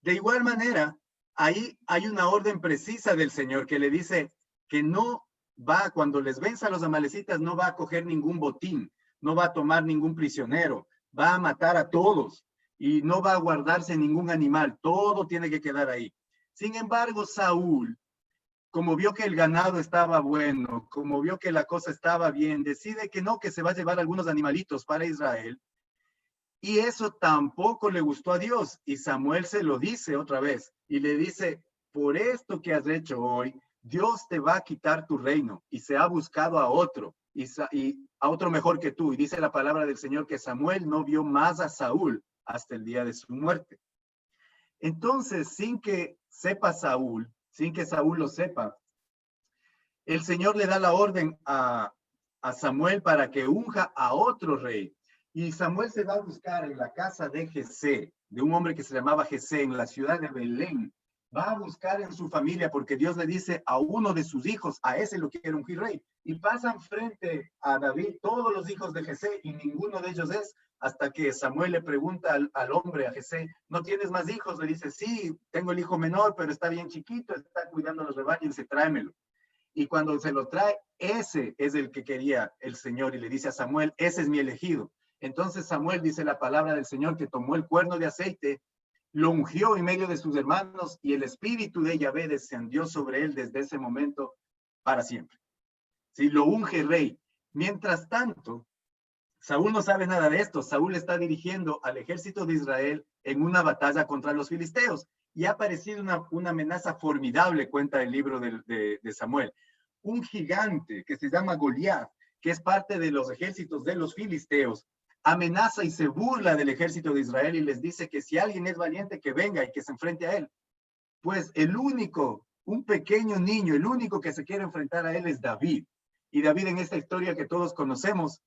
De igual manera, ahí hay una orden precisa del Señor que le dice que no va, cuando les venza a los amalecitas, no va a coger ningún botín, no va a tomar ningún prisionero, va a matar a todos y no va a guardarse ningún animal, todo tiene que quedar ahí. Sin embargo, Saúl como vio que el ganado estaba bueno, como vio que la cosa estaba bien, decide que no, que se va a llevar algunos animalitos para Israel. Y eso tampoco le gustó a Dios. Y Samuel se lo dice otra vez y le dice, por esto que has hecho hoy, Dios te va a quitar tu reino y se ha buscado a otro y a otro mejor que tú. Y dice la palabra del Señor que Samuel no vio más a Saúl hasta el día de su muerte. Entonces, sin que sepa Saúl, sin que Saúl lo sepa, el Señor le da la orden a Samuel para que unja a otro rey. Y Samuel se va a buscar en la casa de Jesé, de un hombre que se llamaba Jesé, en la ciudad de Belén. Va a buscar en su familia porque Dios le dice a uno de sus hijos, a ese lo quiere ungir rey. Y pasan frente a David todos los hijos de Jesé y ninguno de ellos es, hasta que Samuel le pregunta al hombre, a Jesé, ¿no tienes más hijos? Le dice, sí, tengo el hijo menor, pero está bien chiquito, está cuidando los rebaños, dice, tráemelo. Y cuando se lo trae, ese es el que quería el Señor y le dice a Samuel, ese es mi elegido. Entonces Samuel, dice la palabra del Señor, que tomó el cuerno de aceite, lo ungió en medio de sus hermanos y el espíritu de Yahvé descendió sobre él desde ese momento para siempre. Sí, lo unge rey. Mientras tanto, Saúl no sabe nada de esto. Saúl está dirigiendo al ejército de Israel en una batalla contra los filisteos. Y ha aparecido una amenaza formidable, cuenta el libro de Samuel. Un gigante que se llama Goliat, que es parte de los ejércitos de los filisteos, amenaza y se burla del ejército de Israel y les dice que si alguien es valiente, que venga y que se enfrente a él. Pues el único, un pequeño niño, el único que se quiere enfrentar a él es David. Y David, en esta historia que todos conocemos,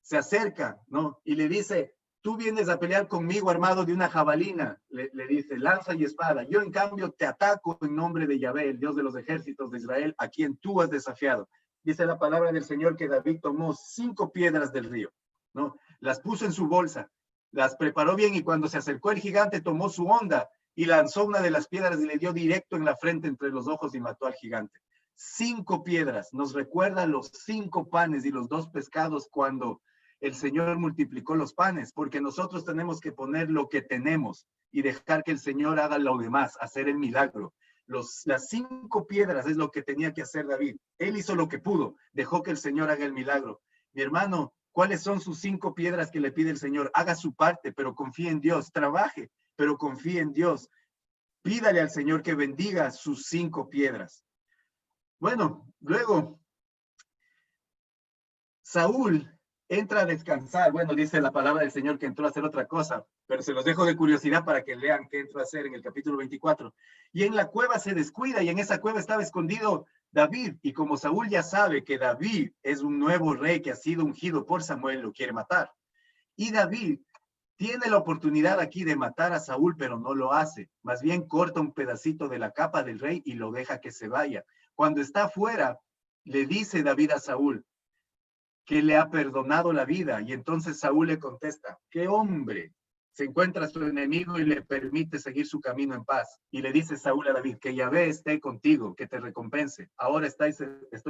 se acerca, ¿no? Y le dice, tú vienes a pelear conmigo armado de una jabalina, le dice, lanza y espada. Yo, en cambio, te ataco en nombre de Yahvé, el Dios de los ejércitos de Israel, a quien tú has desafiado. Dice la palabra del Señor que David tomó 5 piedras del río, ¿no? Las puso en su bolsa, las preparó bien y cuando se acercó el gigante tomó su honda y lanzó una de las piedras y le dio directo en la frente entre los ojos y mató al gigante. 5 piedras, nos recuerda los 5 panes y los 2 pescados cuando el Señor multiplicó los panes, porque nosotros tenemos que poner lo que tenemos y dejar que el Señor haga lo demás, hacer el milagro. Las 5 piedras es lo que tenía que hacer David. Él hizo lo que pudo, dejó que el Señor haga el milagro. Mi hermano, ¿cuáles son sus 5 piedras que le pide el Señor? Haga su parte, pero confíe en Dios. Trabaje, pero confíe en Dios. Pídale al Señor que bendiga sus 5 piedras. Bueno, luego, Saúl entra a descansar. Bueno, dice la palabra del Señor que entró a hacer otra cosa, pero se los dejo de curiosidad para que lean qué entró a hacer en el capítulo 24. Y en la cueva se descuida y en esa cueva estaba escondido David. Y como Saúl ya sabe que David es un nuevo rey que ha sido ungido por Samuel, lo quiere matar. Y David tiene la oportunidad aquí de matar a Saúl, pero no lo hace. Más bien corta un pedacito de la capa del rey y lo deja que se vaya. Cuando está afuera, le dice David a Saúl que le ha perdonado la vida. Y entonces Saúl le contesta, ¿qué hombre se encuentra a su enemigo y le permite seguir su camino en paz? Y le dice Saúl a David, que Yahvé esté contigo, que te recompense. Ahora estoy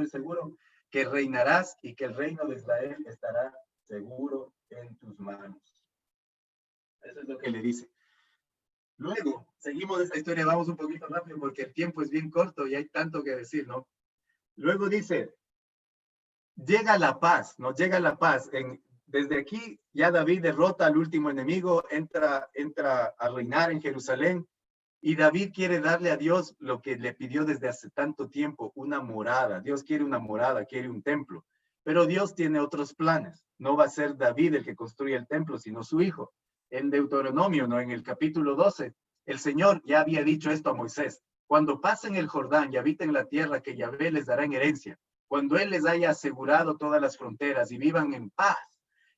seguro que reinarás y que el reino de Israel estará seguro en tus manos. Eso es lo que le dice. Luego, seguimos esta historia, vamos un poquito rápido porque el tiempo es bien corto y hay tanto que decir, ¿no? Luego dice, llega la paz, ¿no? Llega la paz. Desde aquí ya David derrota al último enemigo, entra a reinar en Jerusalén y David quiere darle a Dios lo que le pidió desde hace tanto tiempo, una morada. Dios quiere una morada, quiere un templo, pero Dios tiene otros planes. No va a ser David el que construye el templo, sino su hijo. En Deuteronomio, ¿no? En el capítulo 12, el Señor ya había dicho esto a Moisés. Cuando pasen el Jordán y habiten la tierra que Yahvé les dará en herencia, cuando Él les haya asegurado todas las fronteras y vivan en paz,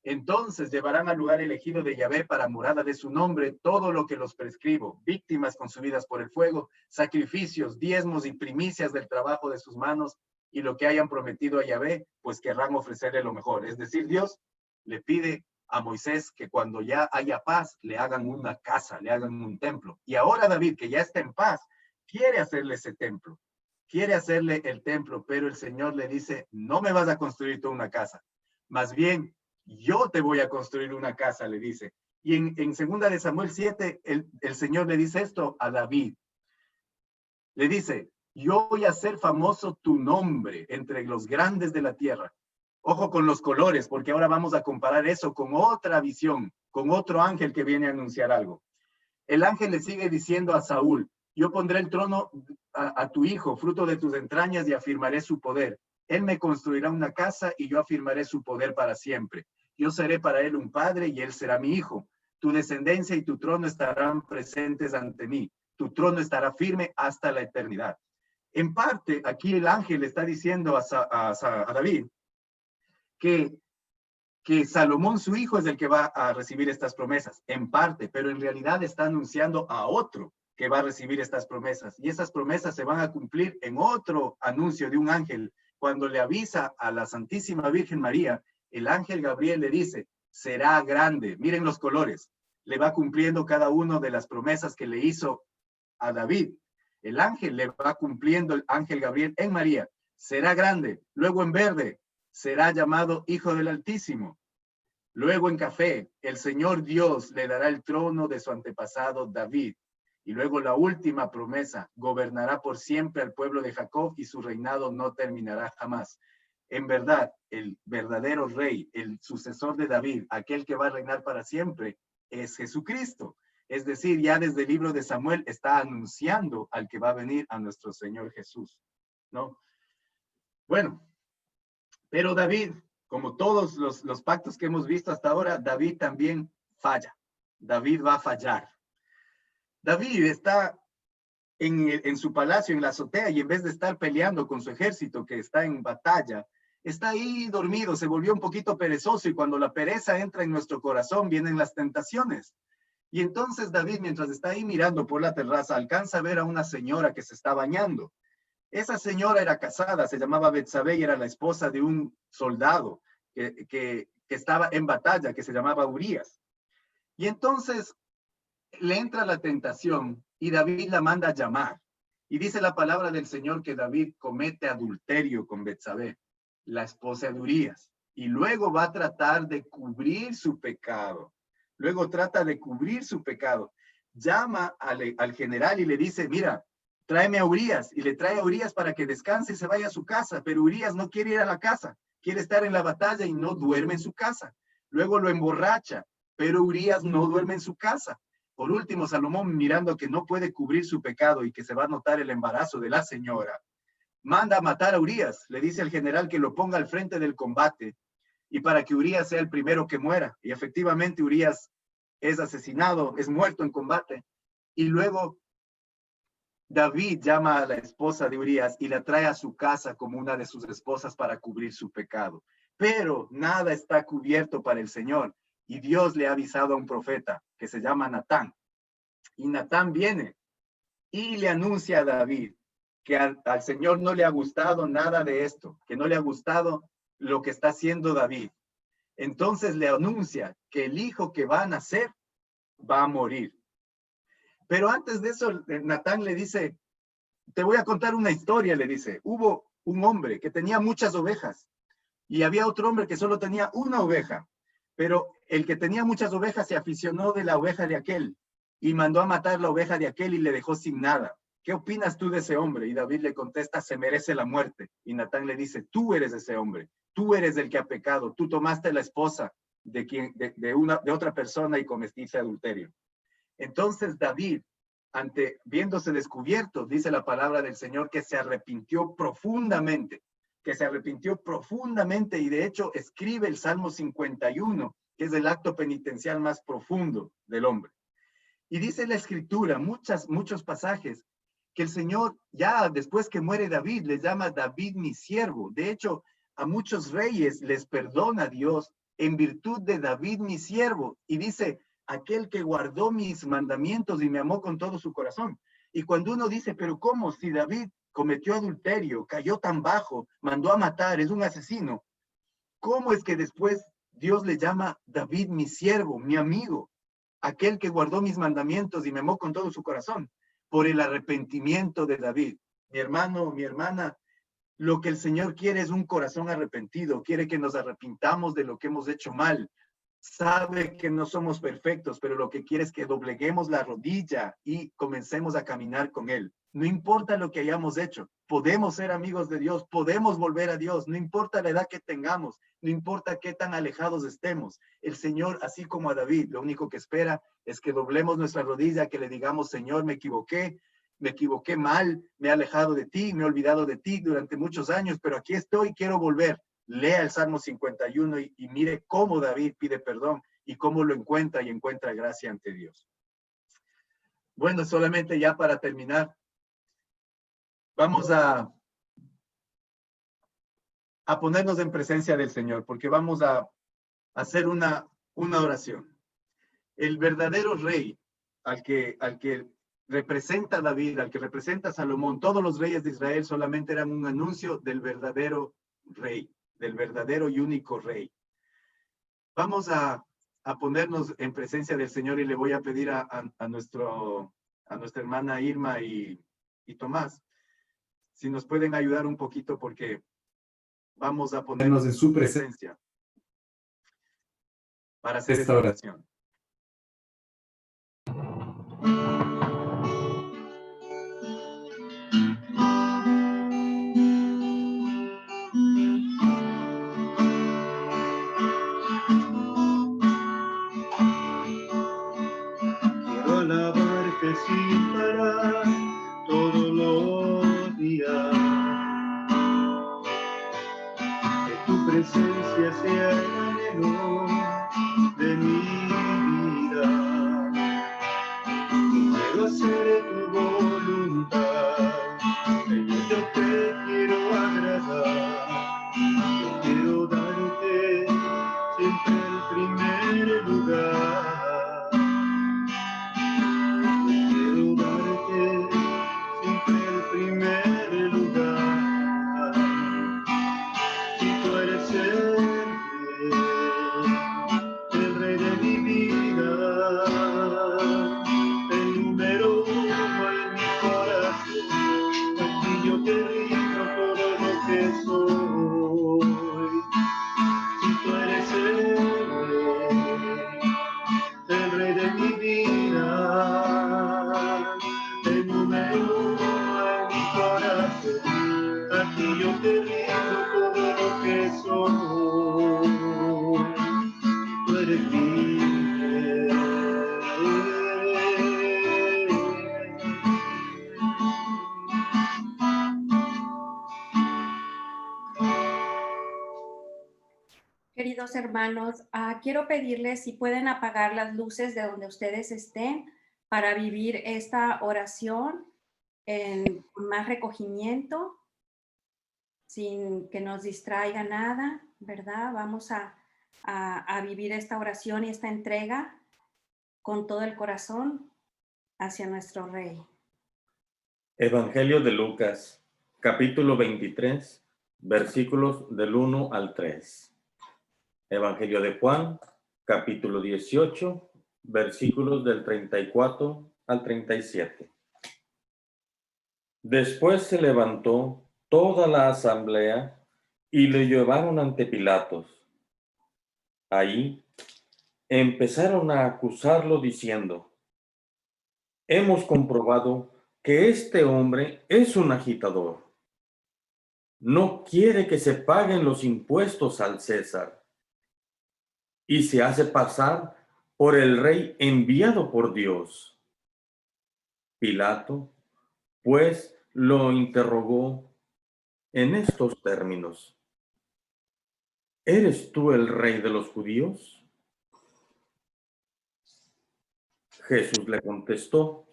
entonces llevarán al lugar elegido de Yahvé para morada de su nombre todo lo que los prescribo, víctimas consumidas por el fuego, sacrificios, diezmos y primicias del trabajo de sus manos, y lo que hayan prometido a Yahvé, pues querrán ofrecerle lo mejor. Es decir, Dios le pide a Moisés que cuando ya haya paz, le hagan una casa, le hagan un templo. Y ahora David, que ya está en paz, quiere hacerle ese templo. Quiere hacerle el templo, pero el Señor le dice, no me vas a construir tú una casa. Más bien, yo te voy a construir una casa, le dice. Y en 2 de Samuel 7, el Señor le dice esto a David. Le dice, Yo voy a hacer famoso tu nombre entre los grandes de la tierra. Ojo con los colores, porque ahora vamos a comparar eso con otra visión, con otro ángel que viene a anunciar algo. El ángel le sigue diciendo a Saúl, yo pondré el trono a tu hijo, fruto de tus entrañas, y afirmaré su poder. Él me construirá una casa y yo afirmaré su poder para siempre. Yo seré para él un padre y él será mi hijo. Tu descendencia y tu trono estarán presentes ante mí. Tu trono estará firme hasta la eternidad. En parte, aquí el ángel está diciendo a David que Salomón, su hijo, es el que va a recibir estas promesas, en parte, pero en realidad está anunciando a otro que va a recibir estas promesas. Y esas promesas se van a cumplir en otro anuncio de un ángel. Cuando le avisa a la Santísima Virgen María, el ángel Gabriel le dice, será grande. Miren los colores. Le va cumpliendo cada uno de las promesas que le hizo a David. El ángel le va cumpliendo, el ángel Gabriel en María. Será grande. Luego en verde, será llamado Hijo del Altísimo. Luego en café, el Señor Dios le dará el trono de su antepasado David. Y luego la última promesa, gobernará por siempre al pueblo de Jacob y su reinado no terminará jamás. En verdad, el verdadero rey, el sucesor de David, aquel que va a reinar para siempre, es Jesucristo. Es decir, ya desde el libro de Samuel está anunciando al que va a venir, a nuestro Señor Jesús, ¿no? Bueno, pero David, como todos los pactos que hemos visto hasta ahora, David también falla. David va a fallar. David está en su palacio, en la azotea, y en vez de estar peleando con su ejército que está en batalla, está ahí dormido, se volvió un poquito perezoso, y cuando la pereza entra en nuestro corazón, vienen las tentaciones. Y entonces David, mientras está ahí mirando por la terraza, alcanza a ver a una señora que se está bañando. Esa señora era casada, se llamaba Betsabé y era la esposa de un soldado que estaba en batalla, que se llamaba Urías. Y entonces le entra la tentación y David la manda a llamar. Y dice la palabra del Señor que David comete adulterio con Betsabé, la esposa de Urías. Y luego va a tratar de cubrir su pecado. Luego trata de cubrir su pecado. Llama al general y le dice, mira, tráeme a Urías, y le trae a Urías para que descanse y se vaya a su casa, pero Urías no quiere ir a la casa, quiere estar en la batalla y no duerme en su casa. Luego lo emborracha, pero Urías no duerme en su casa. Por último, Salomón, mirando que no puede cubrir su pecado y que se va a notar el embarazo de la señora, manda a matar a Urías, le dice al general que lo ponga al frente del combate y para que Urías sea el primero que muera. Y efectivamente Urías es asesinado, es muerto en combate. Y luego David llama a la esposa de Urías y la trae a su casa como una de sus esposas para cubrir su pecado. Pero nada está cubierto para el Señor. Y Dios le ha avisado a un profeta que se llama Natán. Y Natán viene y le anuncia a David que al Señor no le ha gustado nada de esto, que no le ha gustado lo que está haciendo David. Entonces le anuncia que el hijo que va a nacer va a morir. Pero antes de eso, Natán le dice, te voy a contar una historia, le dice. Hubo un hombre que tenía muchas ovejas y había otro hombre que solo tenía una oveja, pero el que tenía muchas ovejas se aficionó de la oveja de aquel y mandó a matar la oveja de aquel y le dejó sin nada. ¿Qué opinas tú de ese hombre? Y David le contesta, se merece la muerte. Y Natán le dice, tú eres ese hombre, tú eres el que ha pecado, tú tomaste la esposa de otra persona y cometiste adulterio. Entonces David, viéndose descubierto, dice la palabra del Señor que se arrepintió profundamente, y de hecho escribe el Salmo 51, que es el acto penitencial más profundo del hombre. Y dice la Escritura, muchos pasajes, que el Señor ya después que muere David, le llama David mi siervo. De hecho, a muchos reyes les perdona Dios en virtud de David mi siervo. Y dice, aquel que guardó mis mandamientos y me amó con todo su corazón. Y cuando uno dice, pero ¿cómo? Si David cometió adulterio, cayó tan bajo, mandó a matar, es un asesino. ¿Cómo es que después Dios le llama David mi siervo, mi amigo? Aquel que guardó mis mandamientos y me amó con todo su corazón. Por el arrepentimiento de David. Mi hermano, mi hermana, lo que el Señor quiere es un corazón arrepentido. Quiere que nos arrepintamos de lo que hemos hecho mal. sabe que no somos perfectos, pero lo que quiere es que dobleguemos la rodilla y comencemos a caminar con Él. No importa lo que hayamos hecho, podemos ser amigos de Dios, podemos volver a Dios, no importa la edad que tengamos, no importa qué tan alejados estemos. El Señor, así como a David, lo único que espera es que doblemos nuestra rodilla, que le digamos, Señor, me equivoqué mal, me he alejado de ti, me he olvidado de ti durante muchos años, pero aquí estoy, quiero volver. Lea el Salmo 51 y mire cómo David pide perdón y cómo lo encuentra y encuentra gracia ante Dios. Bueno, solamente ya para terminar, vamos a ponernos en presencia del Señor, porque vamos a hacer una oración. El verdadero rey al que representa David, al que representa Salomón, todos los reyes de Israel solamente eran un anuncio del verdadero rey, del verdadero y único rey. Vamos a ponernos en presencia del Señor y le voy a pedir a nuestra hermana Irma y Tomás, si nos pueden ayudar un poquito, porque vamos a ponernos en su presencia para hacer esta oración. Quiero alabarte sin parar todos los días, que tu presencia sea el anhelo de mi vida. Quiero hacer tu voluntad, Señor, yo te quiero agradar. Yo quiero darte siempre el primer lugar. Yo quiero darte siempre el primer lugar. Y tú eres el rey de mi vida, el número uno en mi corazón. Aquí yo te rindo todo lo que soy. Si tú eres el rey de mi vida, el número uno en mi corazón. Aquí yo te rindo todo lo que soy. Tú eres libre. Queridos hermanos, quiero pedirles si pueden apagar las luces de donde ustedes estén para vivir esta oración con más recogimiento, sin que nos distraiga nada, ¿verdad? Vamos a vivir esta oración y esta entrega con todo el corazón hacia nuestro Rey. Evangelio de Lucas, capítulo 23, versículos del 1 al 3. Evangelio de Juan, capítulo 18, versículos del 34 al 37. Después se levantó toda la asamblea y le llevaron ante Pilatos. Ahí empezaron a acusarlo diciendo: hemos comprobado que este hombre es un agitador. No quiere que se paguen los impuestos al César y se hace pasar por el rey enviado por Dios. Pilato, pues, lo interrogó en estos términos: ¿eres tú el rey de los judíos? Jesús le contestó: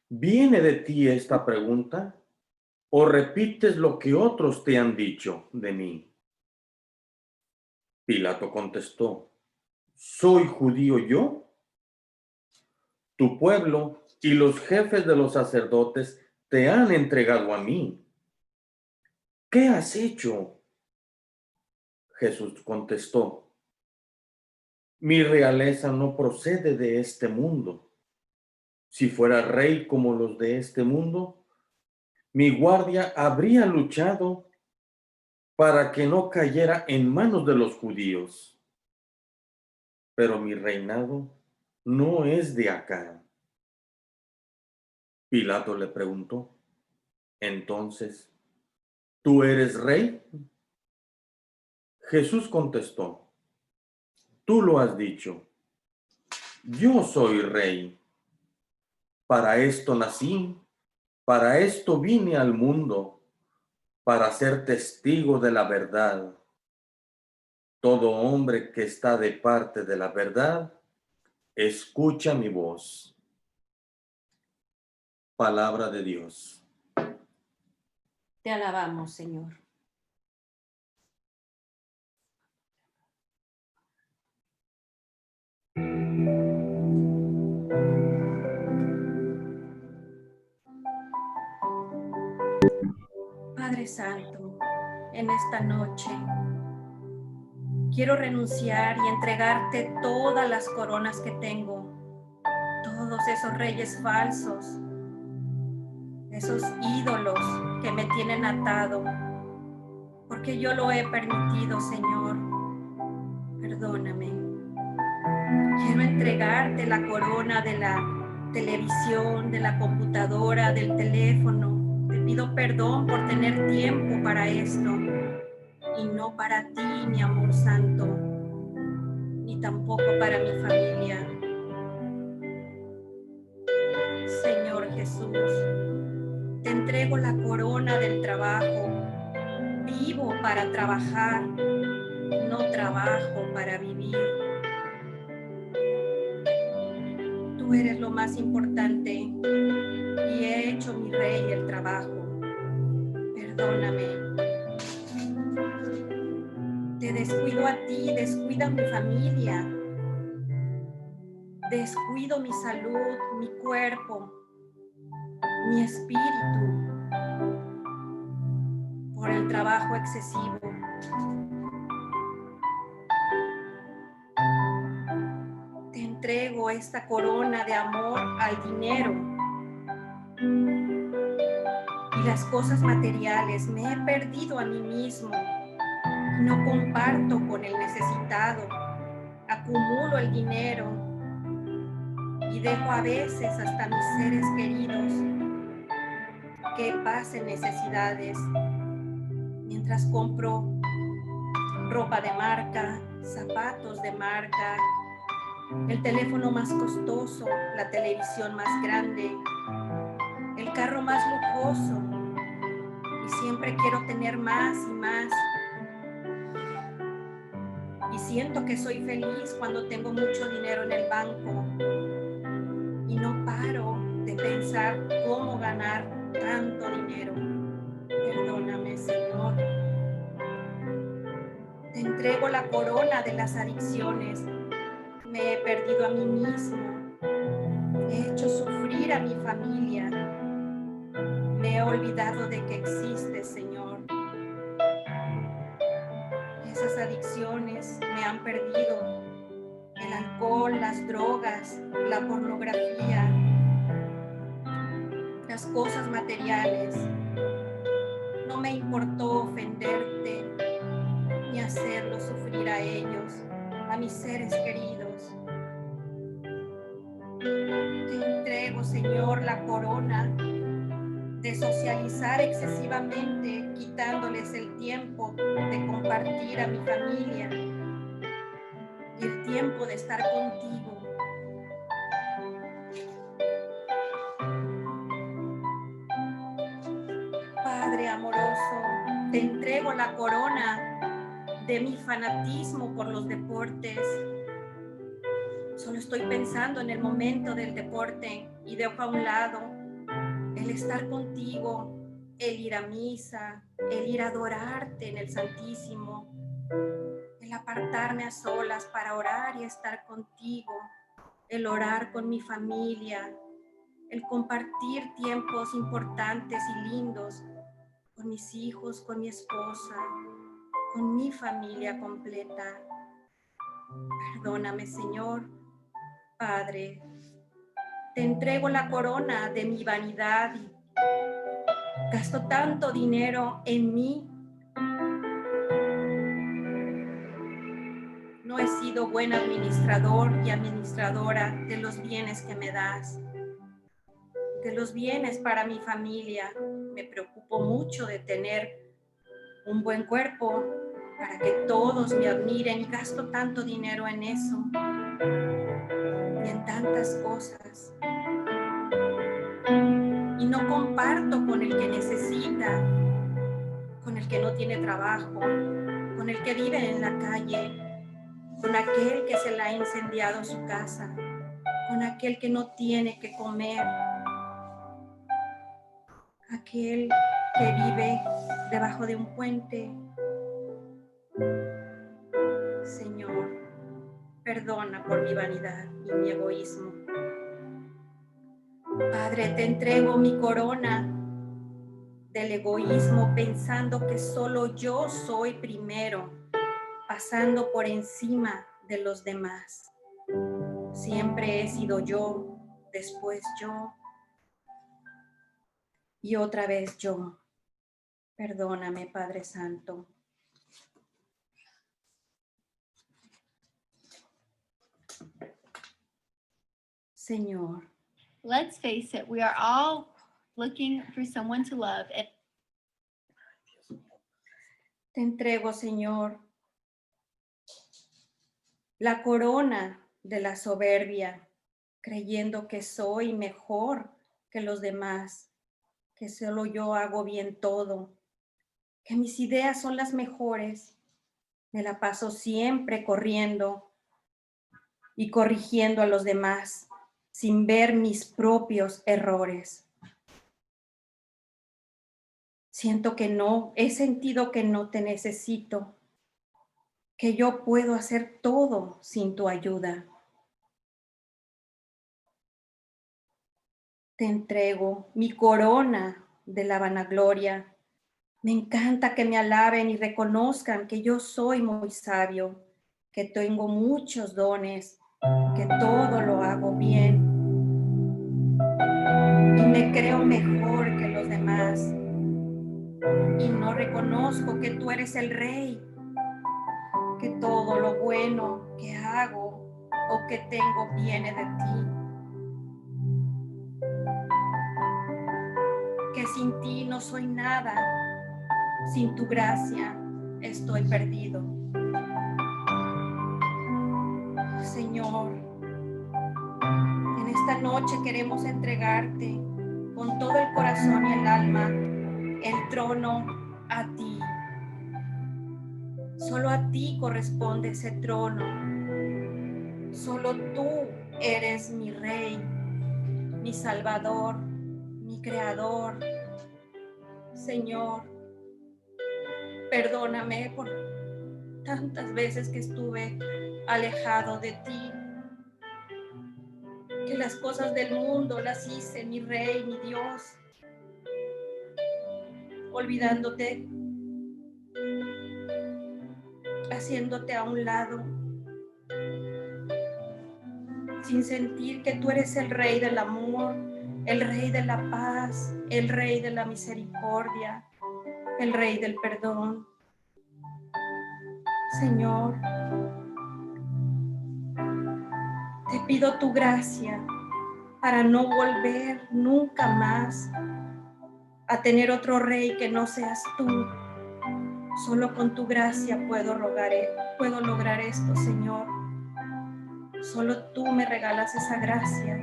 ¿viene de ti esta pregunta o repites lo que otros te han dicho de mí? Pilato contestó: ¿soy judío yo? Tu pueblo y los jefes de los sacerdotes te han entregado a mí. ¿Qué has hecho? Jesús contestó: mi realeza no procede de este mundo. Si fuera rey como los de este mundo, mi guardia habría luchado para que no cayera en manos de los judíos. Pero mi reinado no es de acá. Pilato le preguntó, entonces, ¿tú eres rey? Jesús contestó, tú lo has dicho, yo soy rey. Para esto nací, para esto vine al mundo, para ser testigo de la verdad. Todo hombre que está de parte de la verdad, escucha mi voz. Palabra de Dios. Te alabamos, Señor. Padre Santo, en esta noche quiero renunciar y entregarte todas las coronas que tengo, todos esos reyes falsos, esos ídolos que me tienen atado, porque yo lo he permitido, Señor. Perdóname. Quiero entregarte la corona de la televisión, de la computadora, del teléfono. Te pido perdón por tener tiempo para esto y no para ti, mi amor santo, ni tampoco para mi familia. Señor Jesús, te entrego la corona del trabajo. Vivo para trabajar, no trabajo para vivir. Tú eres lo más importante y he hecho, mi rey, el trabajo. Perdóname. Te descuido a ti, descuida a mi familia. Descuido mi salud, mi cuerpo, mi espíritu por el trabajo excesivo. Te entrego esta corona de amor al dinero y las cosas materiales. Me he perdido a mí mismo. No comparto con el necesitado. Acumulo el dinero y dejo a veces hasta mis seres queridos que pasen necesidades mientras compro ropa de marca, zapatos de marca, el teléfono más costoso, la televisión más grande, el carro más lujoso, y siempre quiero tener más y más. Y siento que soy feliz cuando tengo mucho dinero en el banco y no paro de pensar cómo ganar tanto dinero. Perdóname, Señor. Te entrego la corona de las adicciones. Me he perdido a mí mismo. He hecho sufrir a mi familia. Me he olvidado de que existes, Señor. Esas adicciones me han perdido. El alcohol, las drogas, la pornografía, las cosas materiales. No me importó ofenderte ni hacerlos sufrir a ellos, a mis seres queridos. Te entrego, Señor, la corona de socializar excesivamente, quitándoles el tiempo de compartir a mi familia y el tiempo de estar contigo. Padre amoroso, te entrego la corona de mi fanatismo por los deportes. Solo estoy pensando en el momento del deporte y dejo a un lado el estar contigo, el ir a misa, el ir a adorarte en el Santísimo, el apartarme a solas para orar y estar contigo, el orar con mi familia, el compartir tiempos importantes y lindos con mis hijos, con mi esposa, con mi familia completa. Perdóname, Señor. Padre, te entrego la corona de mi vanidad. Gasto tanto dinero en mí sido buen administrador y administradora de los bienes que me das, de los bienes para mi familia. Me preocupo mucho de tener un buen cuerpo para que todos me admiren. Gasto tanto dinero en eso y en tantas cosas. Y no comparto con el que necesita, con el que no tiene trabajo, con el que vive en la calle, con aquel que se le ha incendiado su casa, con aquel que no tiene que comer, aquel que vive debajo de un puente. Señor, perdona por mi vanidad y mi egoísmo. Padre, te entrego mi corona del egoísmo, pensando que solo yo soy primero, pasando por encima de los demás. Siempre he sido yo, después yo y otra vez yo. Perdóname, Padre Santo. Señor, Let's face it, we are all looking for someone to love. And te entrego, Señor, la corona de la soberbia, creyendo que soy mejor que los demás, que solo yo hago bien todo, que mis ideas son las mejores. Me la paso siempre corriendo y corrigiendo a los demás sin ver mis propios errores. Siento que no, he sentido que no te necesito, que yo puedo hacer todo sin tu ayuda. Te entrego mi corona de la vanagloria. Me encanta que me alaben y reconozcan que yo soy muy sabio, que tengo muchos dones, que todo lo hago bien y me creo mejor que los demás. Y no reconozco que tú eres el rey, que todo lo bueno que hago o que tengo viene de ti, que sin ti no soy nada, sin tu gracia estoy perdido. Señor, en esta noche queremos entregarte con todo el corazón y el alma el trono a ti. Solo a ti corresponde ese trono. Solo tú eres mi rey, mi salvador, mi creador. Señor, perdóname por tantas veces que estuve alejado de ti, que las cosas del mundo las hice, mi rey, mi Dios, olvidándote, haciéndote a un lado, sin sentir que tú eres el rey del amor, el rey de la paz, el rey de la misericordia, el rey del perdón. Señor, te pido tu gracia para no volver nunca más a tener otro rey que no seas tú. Solo con tu gracia puedo lograr esto, Señor. Solo tú me regalas esa gracia.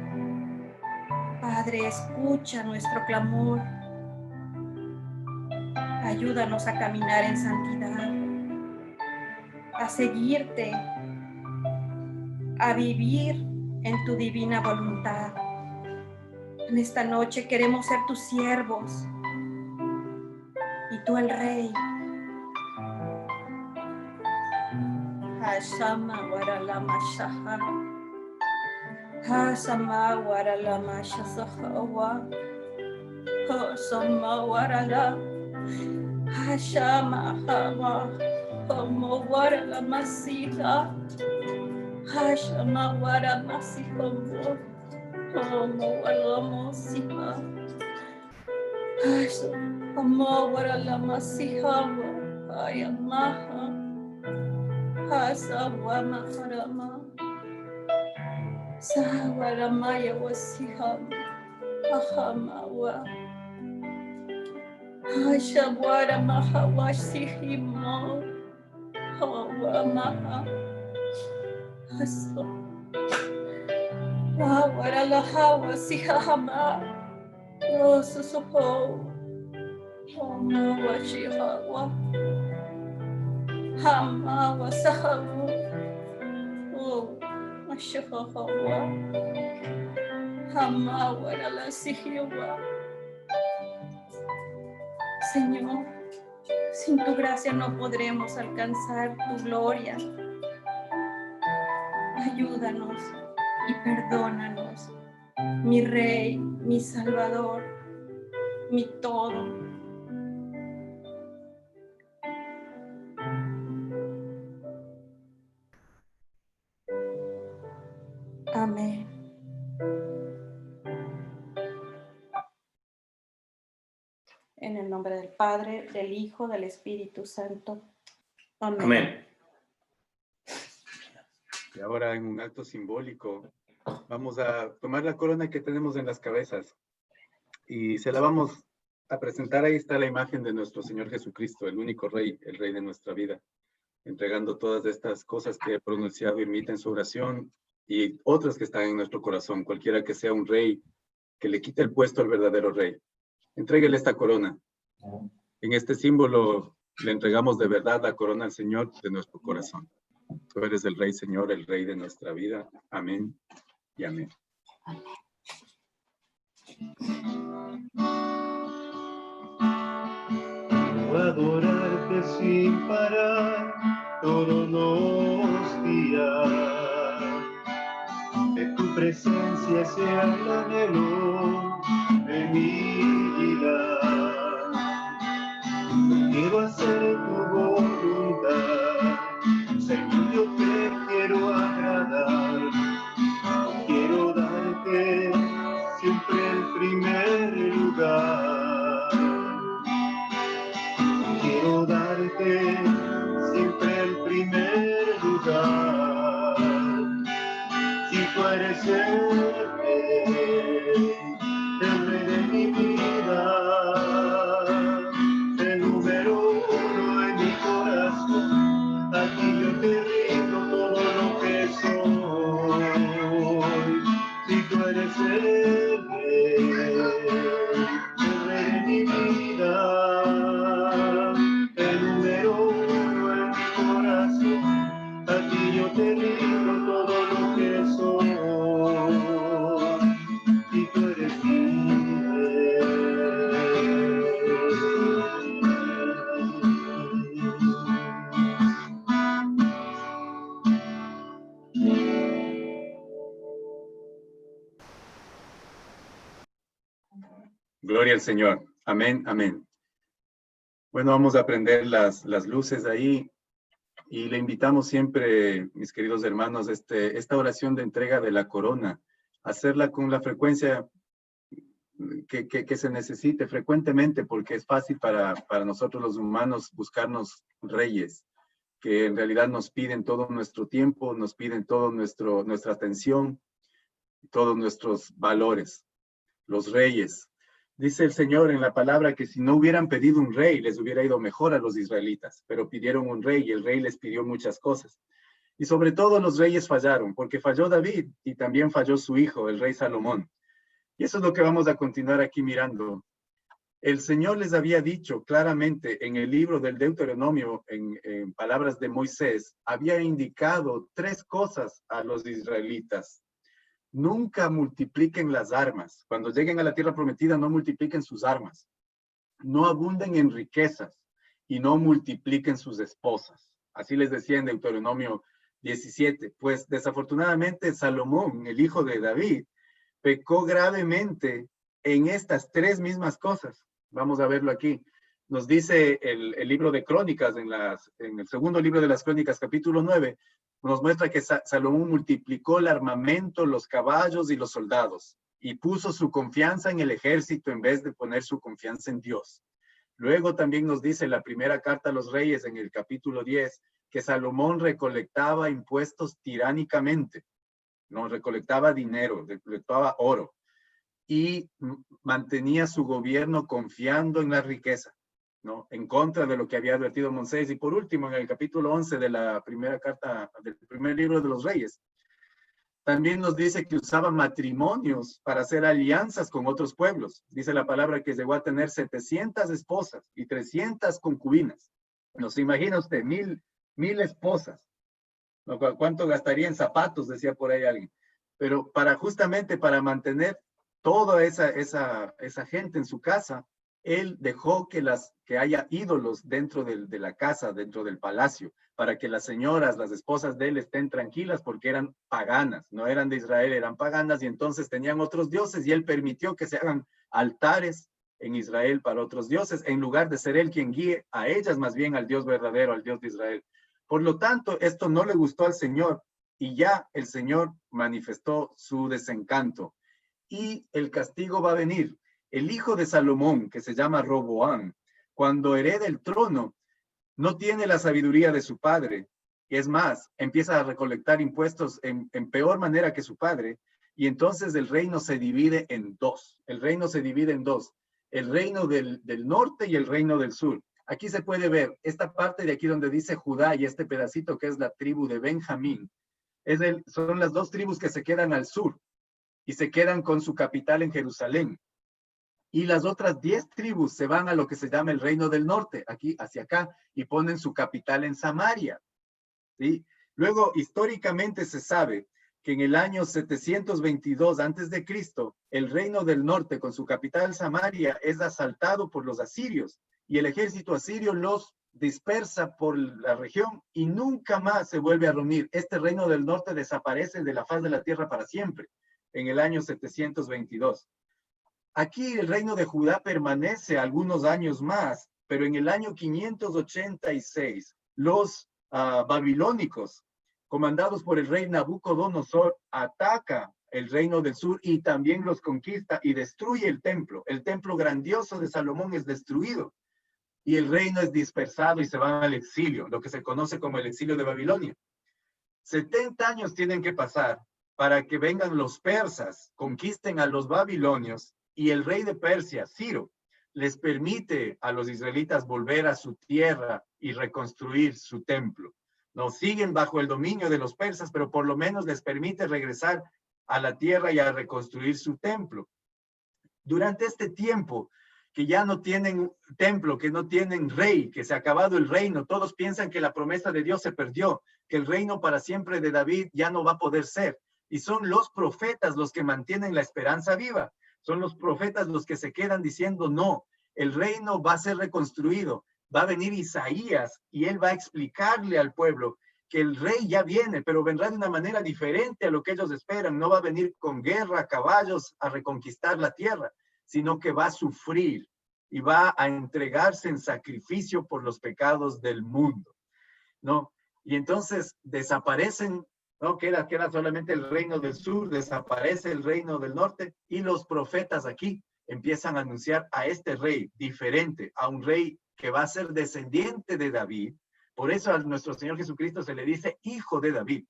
Padre, escucha nuestro clamor. Ayúdanos a caminar en santidad, a seguirte, a vivir en tu divina voluntad. En esta noche queremos ser tus siervos y tú el Rey. Hashama waralama shaha, Hashama waralama shasahawa, Hashama warala, Hashama hawa, Hamo waralama siha, Hashama waralama sihawa, Hamo waralama siha, Hashama waralama sihawa, Ayamaha. Hasawa maharama. Sawaramaya wasiham. Ahamawa. Hashabwara mahawashihimo. Hawa maha. Haso. Wawara lahawa sihahama. No susuho. Hama washihawa. Hama wasahamu. Oh, mashihawa. Hama warala sihiwa. Señor, sin tu gracia no podremos alcanzar tu gloria. Ayúdanos y perdónanos, mi Rey, mi Salvador, mi todo. Amén. En el nombre del Padre, del Hijo, del Espíritu Santo. Amén. Amén. Y ahora en un acto simbólico vamos a tomar la corona que tenemos en las cabezas y se la vamos a presentar. Ahí está la imagen de nuestro Señor Jesucristo, el único Rey, el Rey de nuestra vida, entregando todas estas cosas que he pronunciado, imita en su oración y otras que están en nuestro corazón. Cualquiera que sea un rey, que le quite el puesto al verdadero Rey. Entréguele esta corona. En este símbolo le entregamos de verdad la corona al Señor de nuestro corazón. Tú eres el Rey, Señor, el Rey de nuestra vida. Amén y amén. Adorarte sin parar todos los días. Que tu presencia sea el anhelo de mi vida. Quiero hacer tu voluntad, Señor, yo te quiero agradar. Quiero darte siempre el primer lugar. Quiero darte siempre el primer lugar. Si tú eres el Rey de mi vida, el número uno en mi corazón, a ti yo te rindo todo lo que soy. Si tú eres el Rey de mi vida, el número uno en mi corazón, a ti yo te rindo todo lo que soy. Si tú eres Gloria al Señor. Amén, amén. Bueno, vamos a prender las luces ahí y le invitamos siempre, mis queridos hermanos, esta oración de entrega de la corona, hacerla con la frecuencia que se necesite frecuentemente, porque es fácil para nosotros los humanos buscarnos reyes, que en realidad nos piden todo nuestro tiempo, nos piden toda nuestra atención, todos nuestros valores. Los reyes. Dice el Señor en la palabra que si no hubieran pedido un rey, les hubiera ido mejor a los israelitas, pero pidieron un rey y el rey les pidió muchas cosas. Y sobre todo los reyes fallaron, porque falló David y también falló su hijo, el rey Salomón. Y eso es lo que vamos a continuar aquí mirando. El Señor les había dicho claramente en el libro del Deuteronomio, en palabras de Moisés, había indicado 3 cosas a los israelitas. Nunca multipliquen las armas. Cuando lleguen a la tierra prometida, no multipliquen sus armas. No abunden en riquezas y no multipliquen sus esposas. Así les decía en Deuteronomio 17. Pues desafortunadamente Salomón, el hijo de David, pecó gravemente en estas 3 mismas cosas. Vamos a verlo aquí. Nos dice el libro de Crónicas, en el segundo libro de las Crónicas, capítulo 9, nos muestra que Salomón multiplicó el armamento, los caballos y los soldados, y puso su confianza en el ejército en vez de poner su confianza en Dios. Luego también nos dice la primera carta a los reyes, en el capítulo 10, que Salomón recolectaba impuestos tiránicamente, ¿no? Recolectaba dinero, recolectaba oro y mantenía su gobierno confiando en la riqueza, ¿no? En contra de lo que había advertido Moisés. Y por último, en el capítulo 11 de la primera carta, del primer libro de los Reyes, también nos dice que usaba matrimonios para hacer alianzas con otros pueblos. Dice la palabra que llegó a tener 700 esposas y 300 concubinas. ¿No se imagina usted? Mil esposas. ¿No? ¿Cuánto gastaría en zapatos? Decía por ahí alguien. Pero justamente para mantener toda esa gente en su casa, él dejó que haya ídolos dentro de la casa, dentro del palacio, para que las señoras, las esposas de él estén tranquilas porque eran paganas, no eran de Israel, eran paganas y entonces tenían otros dioses y él permitió que se hagan altares en Israel para otros dioses, en lugar de ser él quien guíe a ellas, más bien al Dios verdadero, al Dios de Israel. Por lo tanto, esto no le gustó al Señor y ya el Señor manifestó su desencanto. Y el castigo va a venir. El hijo de Salomón, que se llama Roboam, cuando hereda el trono, no tiene la sabiduría de su padre. Y es más, empieza a recolectar impuestos en peor manera que su padre. Y entonces el reino se divide en dos. El reino se divide en dos. El reino del norte y el reino del sur. Aquí se puede ver esta parte de aquí donde dice Judá y este pedacito que es la tribu de Benjamín. Son las dos tribus que se quedan al sur y se quedan con su capital en Jerusalén. Y las otras 10 tribus se van a lo que se llama el reino del norte, aquí hacia acá, y ponen su capital en Samaria. ¿Sí? Luego, históricamente se sabe que en el año 722 a.C., el reino del norte con su capital Samaria es asaltado por los asirios y el ejército asirio los dispersa por la región y nunca más se vuelve a reunir. Este reino del norte desaparece de la faz de la tierra para siempre en el año 722. Aquí el reino de Judá permanece algunos años más, pero en el año 586 los babilónicos, comandados por el rey Nabucodonosor, ataca el reino del sur y también los conquista y destruye el templo. El templo grandioso de Salomón es destruido y el reino es dispersado y se va al exilio, lo que se conoce como el exilio de Babilonia. 70 años tienen que pasar para que vengan los persas, conquisten a los babilonios y el rey de Persia, Ciro, les permite a los israelitas volver a su tierra y reconstruir su templo. No siguen bajo el dominio de los persas, pero por lo menos les permite regresar a la tierra y a reconstruir su templo. Durante este tiempo, que ya no tienen templo, que no tienen rey, que se ha acabado el reino, todos piensan que la promesa de Dios se perdió, que el reino para siempre de David ya no va a poder ser. Y son los profetas los que mantienen la esperanza viva. Son los profetas los que se quedan diciendo, no, el reino va a ser reconstruido. Va a venir Isaías y él va a explicarle al pueblo que el rey ya viene, pero vendrá de una manera diferente a lo que ellos esperan. No va a venir con guerra, caballos a reconquistar la tierra, sino que va a sufrir y va a entregarse en sacrificio por los pecados del mundo, ¿no? Y entonces desaparecen, ¿no? Queda solamente el reino del sur, desaparece el reino del norte y los profetas aquí empiezan a anunciar a este rey diferente, a un rey que va a ser descendiente de David. Por eso a nuestro Señor Jesucristo se le dice hijo de David.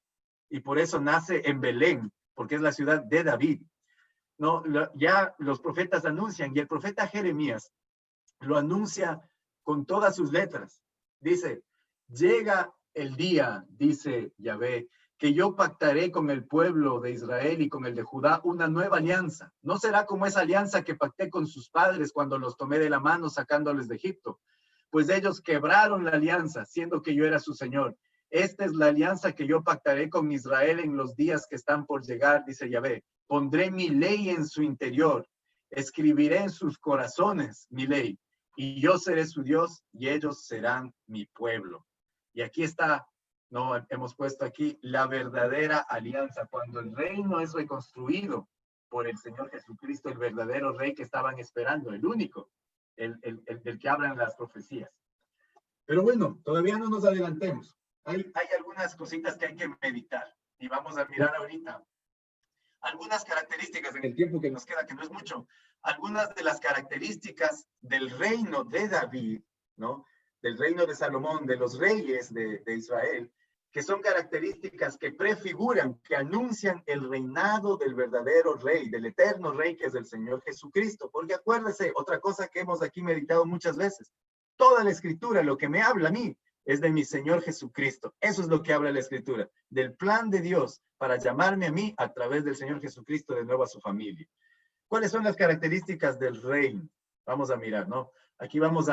Y por eso nace en Belén, porque es la ciudad de David. No, ya los profetas anuncian, y el profeta Jeremías lo anuncia con todas sus letras. Dice, llega el día, dice Yahvé, que yo pactaré con el pueblo de Israel y con el de Judá una nueva alianza. No será como esa alianza que pacté con sus padres cuando los tomé de la mano sacándoles de Egipto, pues ellos quebraron la alianza, siendo que yo era su Señor. Esta es la alianza que yo pactaré con Israel en los días que están por llegar, dice Yahvé. Pondré mi ley en su interior, escribiré en sus corazones mi ley, y yo seré su Dios y ellos serán mi pueblo. Y aquí está, no hemos puesto aquí la verdadera alianza, cuando el reino es reconstruido por el Señor Jesucristo, el verdadero rey que estaban esperando, el único, el del que hablan las profecías. Pero bueno, todavía no nos adelantemos. Hay algunas cositas que hay que meditar y vamos a mirar ahorita algunas características en el tiempo que nos queda, que no es mucho, algunas de las características del reino de David, ¿no? del reino de Salomón, de los reyes de Israel, que son características que prefiguran, que anuncian el reinado del verdadero rey, del eterno rey que es el Señor Jesucristo. Porque acuérdese, otra cosa que hemos aquí meditado muchas veces, toda la escritura, lo que me habla a mí, es de mi Señor Jesucristo. Eso es lo que habla la escritura, del plan de Dios para llamarme a mí a través del Señor Jesucristo de nuevo a su familia. ¿Cuáles son las características del reino? Vamos a mirar, ¿no? Aquí vamos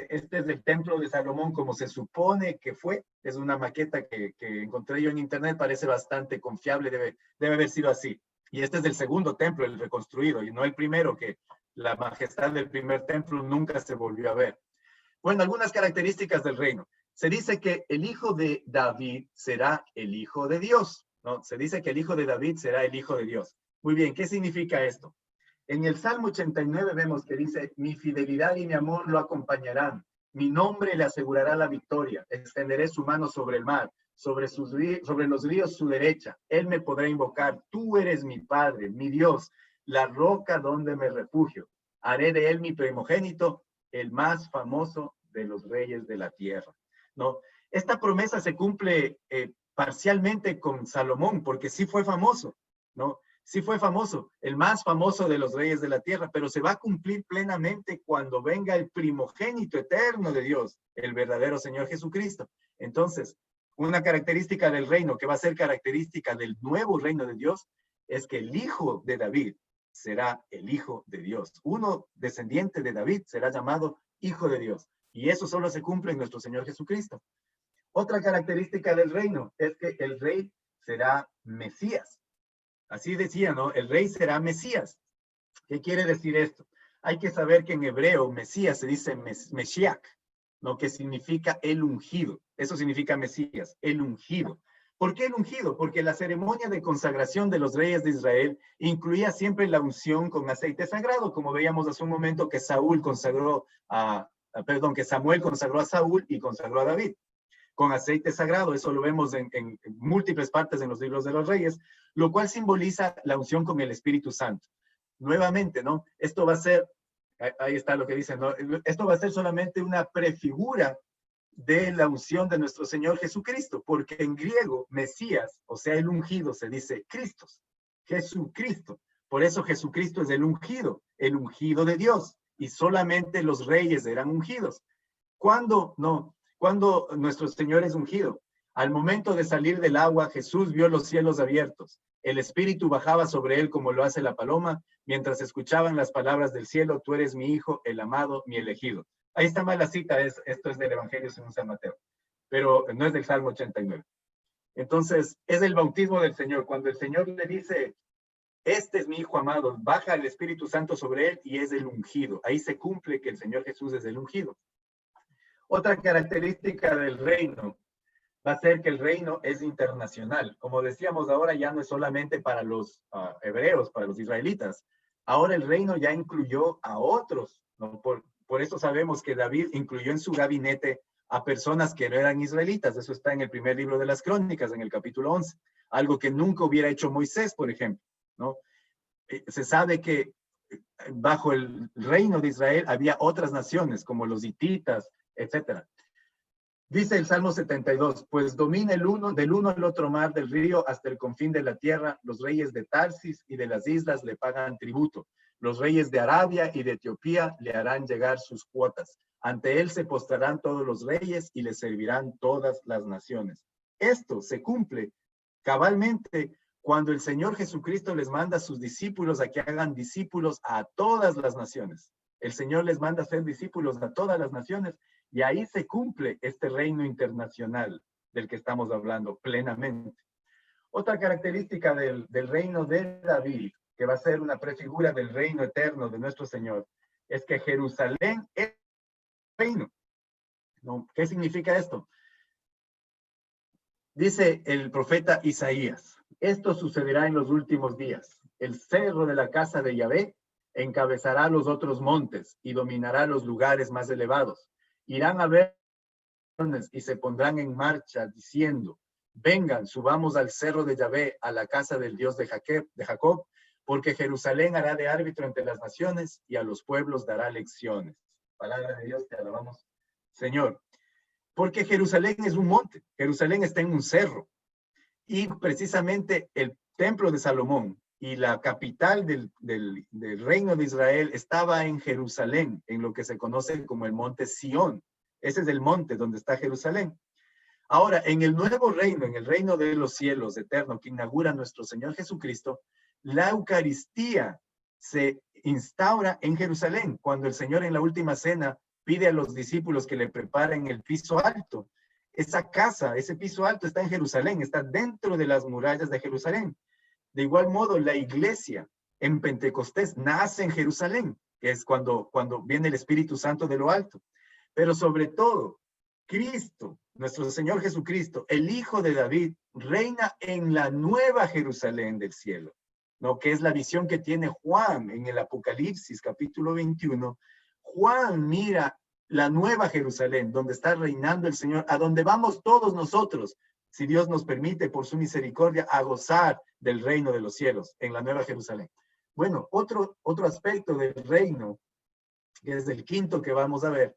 este es el templo de Salomón como se supone que fue. Es una maqueta que encontré yo en internet, parece bastante confiable, debe haber sido así. Y este es el segundo templo, el reconstruido, y no el primero, que la majestad del primer templo nunca se volvió a ver. Bueno, algunas características del reino. Se dice que el hijo de David será el hijo de Dios, ¿no? Se dice que el hijo de David será el hijo de Dios. Muy bien, ¿qué significa esto? En el Salmo 89 vemos que dice, mi fidelidad y mi amor lo acompañarán, mi nombre le asegurará la victoria, extenderé su mano sobre el mar, sobre los ríos su derecha, él me podrá invocar, tú eres mi Padre, mi Dios, la roca donde me refugio, haré de él mi primogénito, el más famoso de los reyes de la tierra, ¿no? Esta promesa se cumple parcialmente con Salomón, porque sí fue famoso, ¿no? Sí fue famoso, el más famoso de los reyes de la tierra, pero se va a cumplir plenamente cuando venga el primogénito eterno de Dios, el verdadero Señor Jesucristo. Entonces, una característica del reino que va a ser característica del nuevo reino de Dios es que el hijo de David será el hijo de Dios. Uno descendiente de David será llamado hijo de Dios. Y eso solo se cumple en nuestro Señor Jesucristo. Otra característica del reino es que el rey será Mesías. Así decía, ¿no? El rey será Mesías. ¿Qué quiere decir esto? Hay que saber que en hebreo Mesías se dice Meshiach, ¿no? Que significa el ungido. Eso significa Mesías, el ungido. ¿Por qué el ungido? Porque la ceremonia de consagración de los reyes de Israel incluía siempre la unción con aceite sagrado, como veíamos hace un momento que Samuel consagró a Saúl y consagró a David con aceite sagrado. Eso lo vemos en múltiples partes en los libros de los reyes, lo cual simboliza la unción con el Espíritu Santo. Nuevamente, ¿no? Esto va a ser, ahí está lo que dicen, ¿no? Esto va a ser solamente una prefigura de la unción de nuestro Señor Jesucristo, porque en griego, Mesías, o sea, el ungido, se dice Cristos, Jesucristo. Por eso Jesucristo es el ungido de Dios, y solamente los reyes eran ungidos. ¿Cuándo? No. Cuando nuestro Señor es ungido, al momento de salir del agua, Jesús vio los cielos abiertos. El Espíritu bajaba sobre él como lo hace la paloma, mientras escuchaban las palabras del cielo, tú eres mi hijo, el amado, mi elegido. Ahí está mal la cita, esto es del Evangelio según San Mateo, pero no es del Salmo 89. Entonces, es el bautismo del Señor. Cuando el Señor le dice, este es mi hijo amado, baja el Espíritu Santo sobre él y es el ungido. Ahí se cumple que el Señor Jesús es el ungido. Otra característica del reino va a ser que el reino es internacional. Como decíamos, ahora ya no es solamente para los hebreos, para los israelitas. Ahora el reino ya incluyó a otros, ¿no? Por eso sabemos que David incluyó en su gabinete a personas que no eran israelitas. Eso está en el primer libro de las Crónicas, en el capítulo 11. Algo que nunca hubiera hecho Moisés, por ejemplo, ¿no? Se sabe que bajo el reino de Israel había otras naciones, como los hititas, etcétera. Dice el Salmo 72, pues domina del uno al otro mar del río hasta el confín de la tierra, los reyes de Tarsis y de las islas le pagan tributo, los reyes de Arabia y de Etiopía le harán llegar sus cuotas, ante él se postrarán todos los reyes y le servirán todas las naciones. Esto se cumple cabalmente cuando el Señor Jesucristo les manda a sus discípulos a que hagan discípulos a todas las naciones. El Señor les manda a ser discípulos a todas las naciones y ahí se cumple este reino internacional del que estamos hablando plenamente. Otra característica del reino de David, que va a ser una prefigura del reino eterno de nuestro Señor, es que Jerusalén es reino. ¿No? ¿Qué significa esto? Dice el profeta Isaías, esto sucederá en los últimos días. El cerro de la casa de Yahvé encabezará los otros montes y dominará los lugares más elevados. Irán a ver y se pondrán en marcha diciendo, vengan, subamos al cerro de Yahvé, a la casa del Dios de Jacob, porque Jerusalén hará de árbitro entre las naciones y a los pueblos dará lecciones. Palabra de Dios, te alabamos, Señor, porque Jerusalén es un monte, Jerusalén está en un cerro, y precisamente el templo de Salomón y la capital del reino de Israel estaba en Jerusalén, en lo que se conoce como el monte Sión. Ese es el monte donde está Jerusalén. Ahora, en el nuevo reino, en el reino de los cielos eterno que inaugura nuestro Señor Jesucristo, la Eucaristía se instaura en Jerusalén, cuando el Señor en la última cena pide a los discípulos que le preparen el piso alto. Esa casa, ese piso alto está en Jerusalén, está dentro de las murallas de Jerusalén. De igual modo, la iglesia en Pentecostés nace en Jerusalén, que es cuando viene el Espíritu Santo de lo alto. Pero sobre todo, Cristo, nuestro Señor Jesucristo, el Hijo de David, reina en la nueva Jerusalén del cielo, ¿no? Que es la visión que tiene Juan en el Apocalipsis, capítulo 21. Juan mira la nueva Jerusalén, donde está reinando el Señor, a donde vamos todos nosotros, si Dios nos permite, por su misericordia, a gozar del reino de los cielos, en la nueva Jerusalén. Bueno, otro aspecto del reino, que es el quinto que vamos a ver,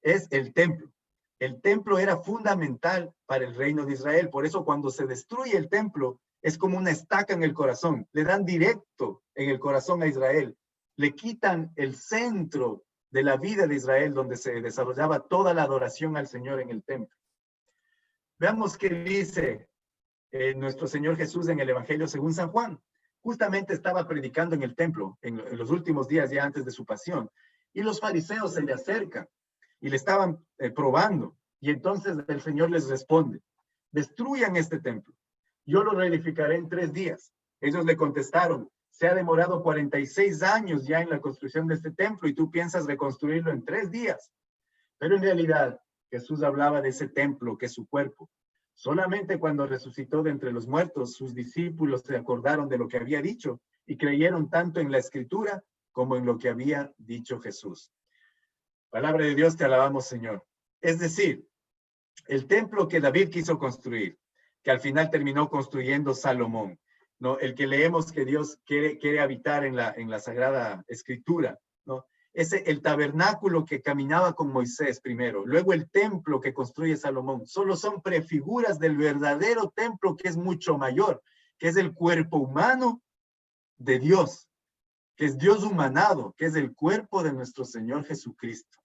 es el templo. El templo era fundamental para el reino de Israel. Por eso cuando se destruye el templo, es como una estaca en el corazón. Le dan directo en el corazón a Israel. Le quitan el centro de la vida de Israel, donde se desarrollaba toda la adoración al Señor en el templo. Veamos qué dice nuestro Señor Jesús en el Evangelio según San Juan. Justamente estaba predicando en el templo, en los últimos días ya antes de su pasión, y los fariseos se le acercan y le estaban probando. Y entonces el Señor les responde: destruyan este templo, yo lo reedificaré en 3 días. Ellos le contestaron: se ha demorado 46 años ya en la construcción de este templo y tú piensas reconstruirlo en 3 días. Pero en realidad Jesús hablaba de ese templo que es su cuerpo. Solamente cuando resucitó de entre los muertos, sus discípulos se acordaron de lo que había dicho y creyeron tanto en la Escritura como en lo que había dicho Jesús. Palabra de Dios, te alabamos, Señor. Es decir, el templo que David quiso construir, que al final terminó construyendo Salomón, ¿no? El que leemos que Dios quiere habitar en la Sagrada Escritura, ¿no? El tabernáculo que caminaba con Moisés primero, luego el templo que construye Salomón, solo son prefiguras del verdadero templo que es mucho mayor, que es el cuerpo humano de Dios, que es Dios humanado, que es el cuerpo de nuestro Señor Jesucristo.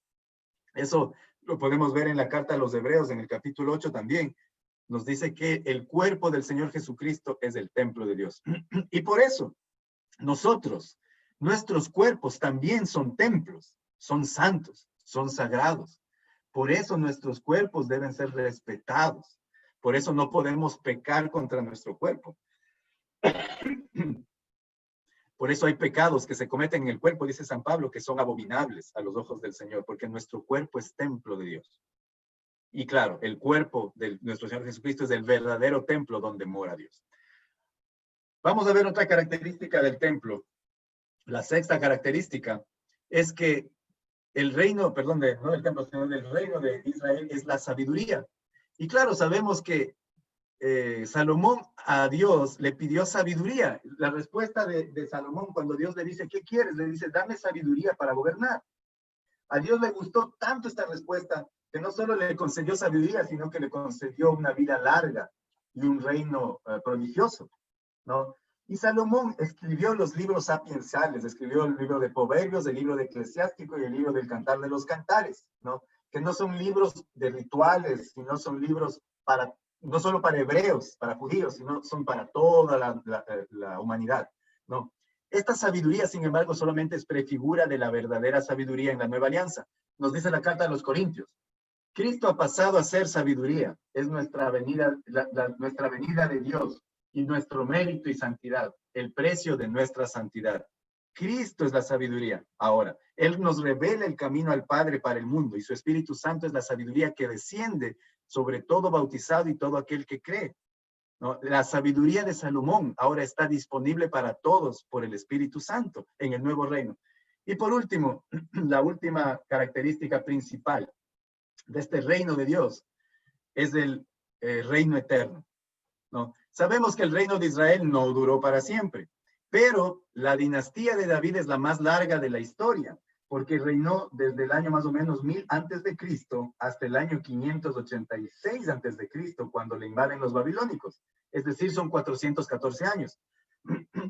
Eso lo podemos ver en la carta a los Hebreos, en el capítulo 8 también. Nos dice que el cuerpo del Señor Jesucristo es el templo de Dios. Y por eso, nosotros, nuestros cuerpos también son templos, son santos, son sagrados. Por eso nuestros cuerpos deben ser respetados. Por eso no podemos pecar contra nuestro cuerpo. Por eso hay pecados que se cometen en el cuerpo, dice San Pablo, que son abominables a los ojos del Señor, porque nuestro cuerpo es templo de Dios. Y claro, el cuerpo de nuestro Señor Jesucristo es el verdadero templo donde mora Dios. Vamos a ver otra característica del templo. La sexta característica es que el reino, perdón, no del templo, sino del reino de Israel es la sabiduría. Y claro, sabemos que Salomón a Dios le pidió sabiduría. La respuesta de Salomón cuando Dios le dice, ¿qué quieres? Le dice, dame sabiduría para gobernar. A Dios le gustó tanto esta respuesta que no solo le concedió sabiduría, sino que le concedió una vida larga y un reino prodigioso, ¿no? Y Salomón escribió los libros sapiensales, escribió el libro de Proverbios, el libro de Eclesiástico y el libro del Cantar de los Cantares, ¿no? Que no son libros de rituales, sino son libros no solo para hebreos, para judíos, sino son para toda la humanidad, ¿no? Esta sabiduría, sin embargo, solamente es prefigura de la verdadera sabiduría en la nueva alianza. Nos dice la carta a los Corintios: Cristo ha pasado a ser sabiduría, es nuestra venida, nuestra venida de Dios y nuestro mérito y santidad, el precio de nuestra santidad. Cristo es la sabiduría. Ahora, Él nos revela el camino al Padre para el mundo y su Espíritu Santo es la sabiduría que desciende sobre todo bautizado y todo aquel que cree, ¿no? La sabiduría de Salomón ahora está disponible para todos por el Espíritu Santo en el nuevo reino. Y por último, la última característica principal de este reino de Dios es el reino eterno, ¿no? Sabemos que el reino de Israel no duró para siempre, pero la dinastía de David es la más larga de la historia. porque reinó desde el año más o menos 1000 antes de Cristo hasta el año 586 antes de Cristo, cuando le invaden los babilónicos. Es decir, son 414 años.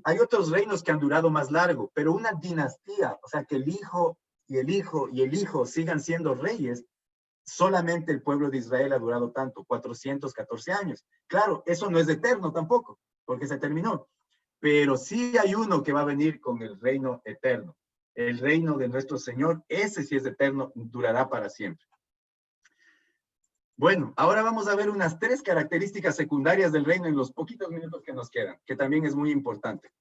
Hay otros reinos que han durado más largo, pero una dinastía, o sea, que el hijo y el hijo y el hijo sigan siendo reyes, solamente el pueblo de Israel ha durado tanto, 414 años. Claro, eso no es eterno tampoco, porque se terminó. Pero sí hay uno que va a venir con el reino eterno. El reino de nuestro Señor, ese sí es eterno, durará para siempre. Bueno, ahora vamos a ver unas 3 características secundarias del reino en los poquitos minutos que nos quedan, que también es muy importante.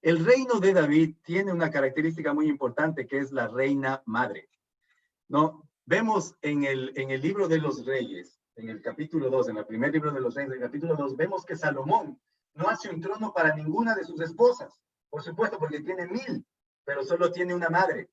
El reino de David tiene una característica muy importante, que es la reina madre, ¿no? Vemos en el libro de los reyes, en el capítulo 2, en el primer libro de los reyes, en el capítulo 2, vemos que Salomón no hace un trono para ninguna de sus esposas. Por supuesto, porque tiene 1000, pero solo tiene una madre.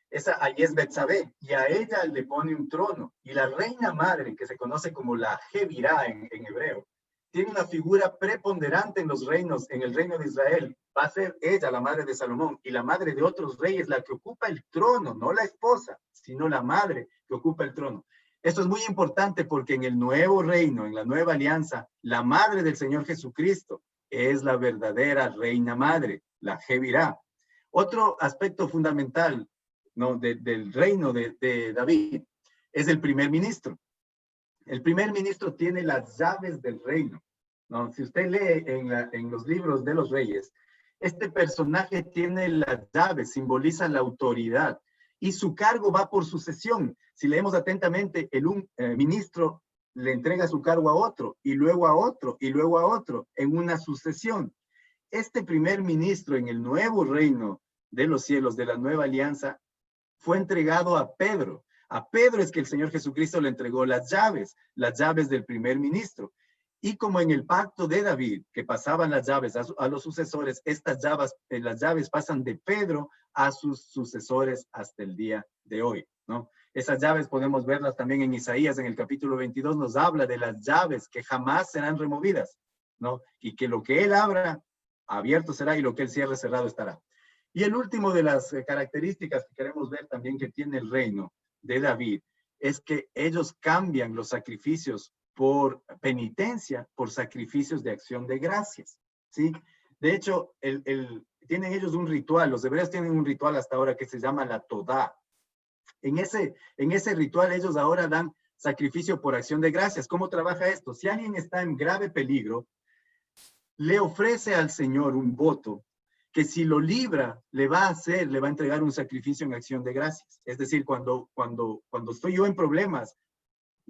Esa ahí es Betsabé, y a ella le pone un trono. Y la reina madre, que se conoce como la Jevirá en hebreo, tiene una figura preponderante en los reinos, en el reino de Israel. Va a ser ella la madre de Salomón, y la madre de otros reyes, la que ocupa el trono, no la esposa, sino la madre que ocupa el trono. Esto es muy importante porque en el nuevo reino, en la nueva alianza, la madre del Señor Jesucristo es la verdadera reina madre, la Jevirá. Otro aspecto fundamental, ¿no?, del reino de David es el primer ministro. El primer ministro tiene las llaves del reino, ¿no? Si usted lee en los libros de los reyes, este personaje tiene las llaves, simboliza la autoridad, y su cargo va por sucesión. Si leemos atentamente, un ministro le entrega su cargo a otro, y luego a otro, y luego a otro, en una sucesión. Este primer ministro en el nuevo reino de los cielos, de la nueva alianza, fue entregado a Pedro. A Pedro es que el Señor Jesucristo le entregó las llaves del primer ministro. Y como en el pacto de David, que pasaban las llaves a los sucesores, las llaves pasan de Pedro a sus sucesores hasta el día de hoy, ¿no? Esas llaves podemos verlas también en Isaías, en el capítulo 22, nos habla de las llaves que jamás serán removidas, ¿no? Y que lo que él abra, abierto será, y lo que él cierre, cerrado estará. Y el último de las características que queremos ver también que tiene el reino de David es que ellos cambian los sacrificios por penitencia, por sacrificios de acción de gracias, ¿sí? De hecho, tienen ellos un ritual, los hebreos tienen un ritual hasta ahora que se llama la Todá. En ese ritual ellos ahora dan sacrificio por acción de gracias. ¿Cómo trabaja esto? Si alguien está en grave peligro, le ofrece al Señor un voto que si lo libra, le va a entregar un sacrificio en acción de gracias. Es decir, cuando estoy yo en problemas,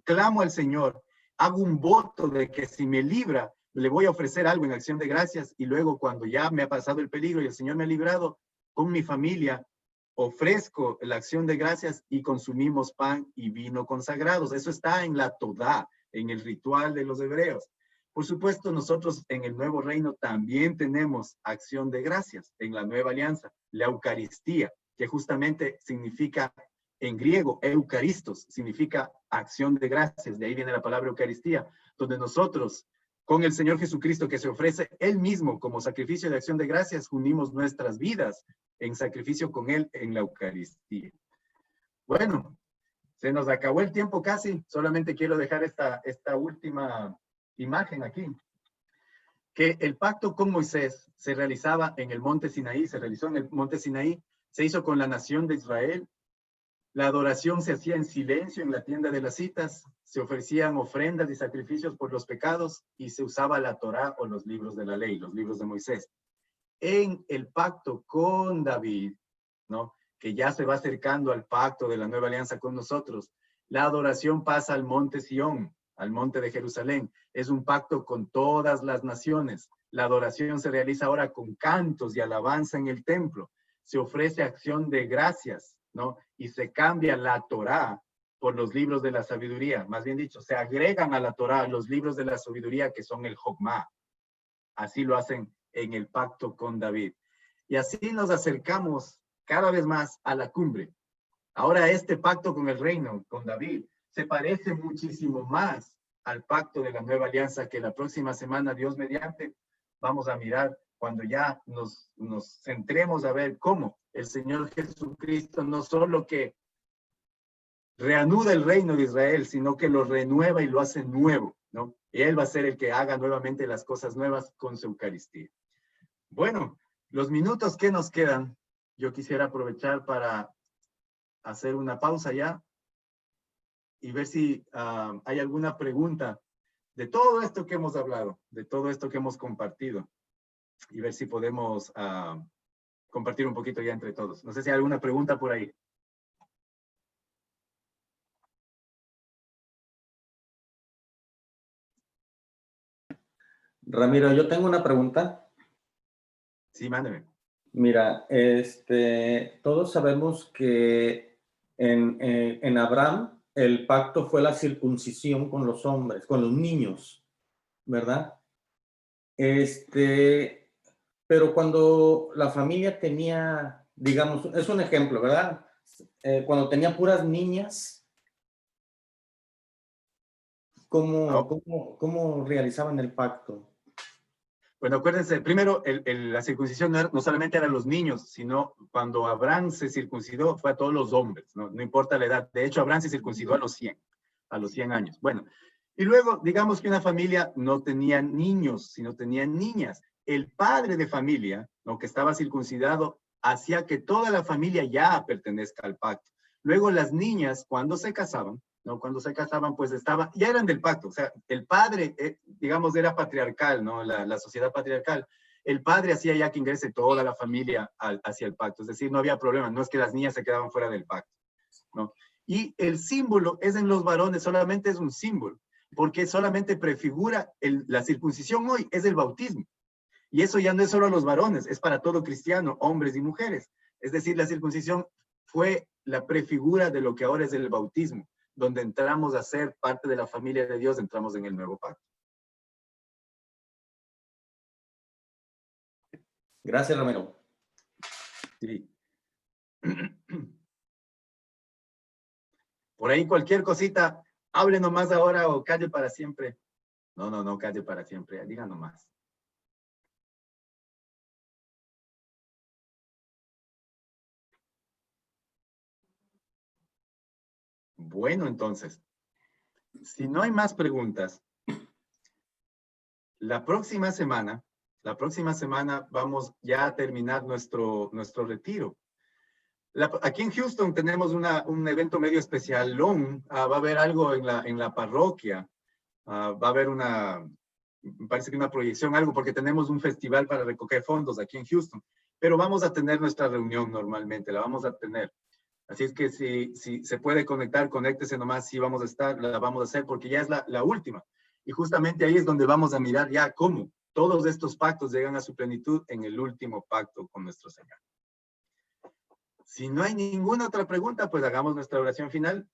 clamo al Señor, hago un voto de que si me libra, le voy a ofrecer algo en acción de gracias, y luego cuando ya me ha pasado el peligro y el Señor me ha librado, con mi familia, ofrezco la acción de gracias y consumimos pan y vino consagrados. Eso está en la Todá, en el ritual de los hebreos. Por supuesto, nosotros en el nuevo reino también tenemos acción de gracias en la nueva alianza, la Eucaristía, que justamente significa en griego, eucaristos, significa acción de gracias. De ahí viene la palabra Eucaristía, donde nosotros, con el Señor Jesucristo que se ofrece Él mismo como sacrificio de acción de gracias, unimos nuestras vidas en sacrificio con Él en la Eucaristía. Bueno, se nos acabó el tiempo casi. Solamente quiero dejar esta última imagen aquí, que el pacto con Moisés se realizaba en el monte Sinaí, se realizó en el monte Sinaí, se hizo con la nación de Israel. La adoración se hacía en silencio en la tienda de las citas, se ofrecían ofrendas y sacrificios por los pecados y se usaba la Torá o los libros de la ley, los libros de Moisés. En el pacto con David, ¿no?, que ya se va acercando al pacto de la nueva alianza con nosotros, la adoración pasa al monte Sión, al monte de Jerusalén. Es un pacto con todas las naciones. La adoración se realiza ahora con cantos y alabanza en el templo. Se ofrece acción de gracias, ¿no? Y se cambia la Torá por los libros de la sabiduría. Más bien dicho, se agregan a la Torá los libros de la sabiduría que son el Jogma. Así lo hacen en el pacto con David. Y así nos acercamos cada vez más a la cumbre. Ahora este pacto con el reino, con David, se parece muchísimo más al pacto de la nueva alianza que la próxima semana, Dios mediante, vamos a mirar cuando ya nos centremos a ver cómo el Señor Jesucristo no solo que reanuda el reino de Israel, sino que lo renueva y lo hace nuevo, ¿no? Y Él va a ser el que haga nuevamente las cosas nuevas con su Eucaristía. Bueno, los minutos que nos quedan, yo quisiera aprovechar para hacer una pausa ya y ver si hay alguna pregunta de todo esto que hemos hablado, de todo esto que hemos compartido, y ver si podemos compartir un poquito ya entre todos. No sé si hay alguna pregunta por ahí. Ramiro, yo tengo una pregunta. Sí, mándeme. Mira, todos sabemos que en Abraham el pacto fue la circuncisión con los hombres, con los niños, ¿verdad? Pero cuando la familia tenía, digamos, es un ejemplo, ¿verdad? Cuando tenía puras niñas, ¿cómo realizaban el pacto? Bueno, acuérdense, primero, la circuncisión no solamente eran los niños, sino cuando Abraham se circuncidó, fue a todos los hombres, ¿no? No importa la edad. De hecho, Abraham se circuncidó a los 100 años. Bueno, y luego, digamos que una familia no tenía niños, sino tenía niñas. El padre de familia, ¿no?, que estaba circuncidado, hacía que toda la familia ya pertenezca al pacto. Luego, las niñas, cuando se casaban, ¿no? Cuando se casaban, pues ya eran del pacto. O sea, el padre, digamos, era patriarcal, ¿no? La sociedad patriarcal. El padre hacía ya que ingrese toda la familia hacia el pacto. Es decir, no había problema. No es que las niñas se quedaban fuera del pacto, ¿no? Y el símbolo es en los varones, solamente es un símbolo, porque solamente prefigura la circuncisión hoy, es el bautismo. Y eso ya no es solo a los varones, es para todo cristiano, hombres y mujeres. Es decir, la circuncisión fue la prefigura de lo que ahora es el bautismo, donde entramos a ser parte de la familia de Dios, entramos en el nuevo pacto. Gracias, Ramiro. Sí. Por ahí cualquier cosita, hable nomás ahora o calle para siempre. No, calle para siempre, diga nomás. Bueno, entonces, si no hay más preguntas, la próxima semana vamos ya a terminar nuestro retiro. Aquí en Houston tenemos un evento medio especial. Va a haber algo en la parroquia. Va a haber me parece que una proyección, algo, porque tenemos un festival para recoger fondos aquí en Houston. Pero vamos a tener nuestra reunión normalmente, la vamos a tener. Así es que si se puede conectar, conéctese nomás, sí vamos a estar, la vamos a hacer, porque ya es la última. Y justamente ahí es donde vamos a mirar ya cómo todos estos pactos llegan a su plenitud en el último pacto con nuestro Señor. Si no hay ninguna otra pregunta, pues hagamos nuestra oración final.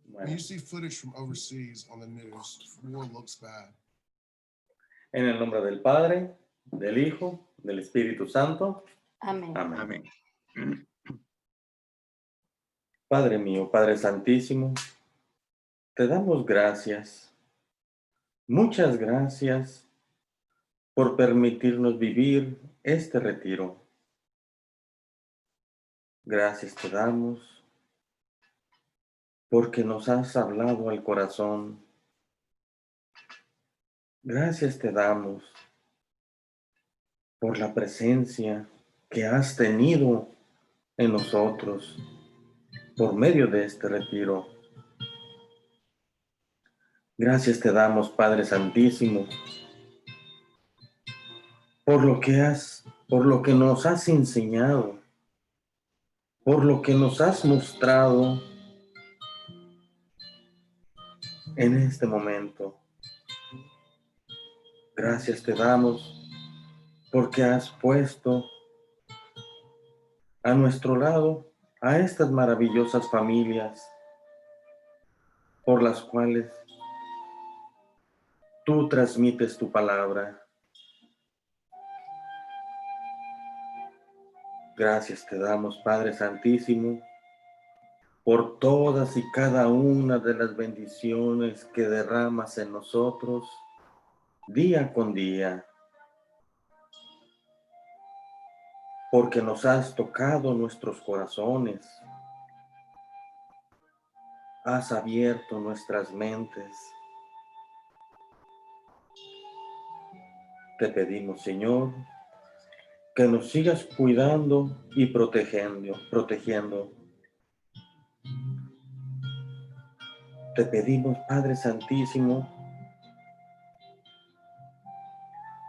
When you see footage from overseas on the news, war looks bad. En el nombre del Padre, del Hijo, del Espíritu Santo. Amén. Amén. Padre mío, Padre Santísimo, te damos gracias, muchas gracias por permitirnos vivir este retiro. Gracias te damos porque nos has hablado al corazón. Gracias te damos por la presencia que has tenido en nosotros por medio de este retiro. Gracias te damos, Padre Santísimo, por lo que nos has enseñado, por lo que nos has mostrado en este momento. Gracias te damos porque has puesto a nuestro lado a estas maravillosas familias por las cuales tú transmites tu palabra. Gracias te damos, Padre Santísimo, por todas y cada una de las bendiciones que derramas en nosotros día con día, porque nos has tocado nuestros corazones, has abierto nuestras mentes. Te pedimos, Señor, que nos sigas cuidando y protegiendo. Te pedimos, Padre Santísimo,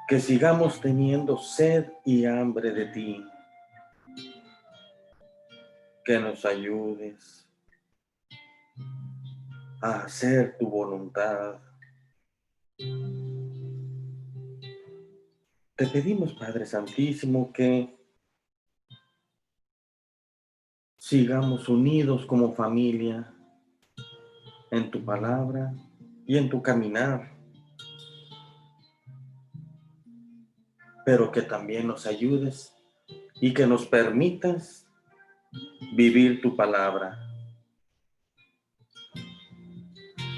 que sigamos teniendo sed y hambre de ti, que nos ayudes a hacer tu voluntad. Te pedimos, Padre Santísimo, que sigamos unidos como familia en tu palabra y en tu caminar, pero que también nos ayudes y que nos permitas vivir tu palabra.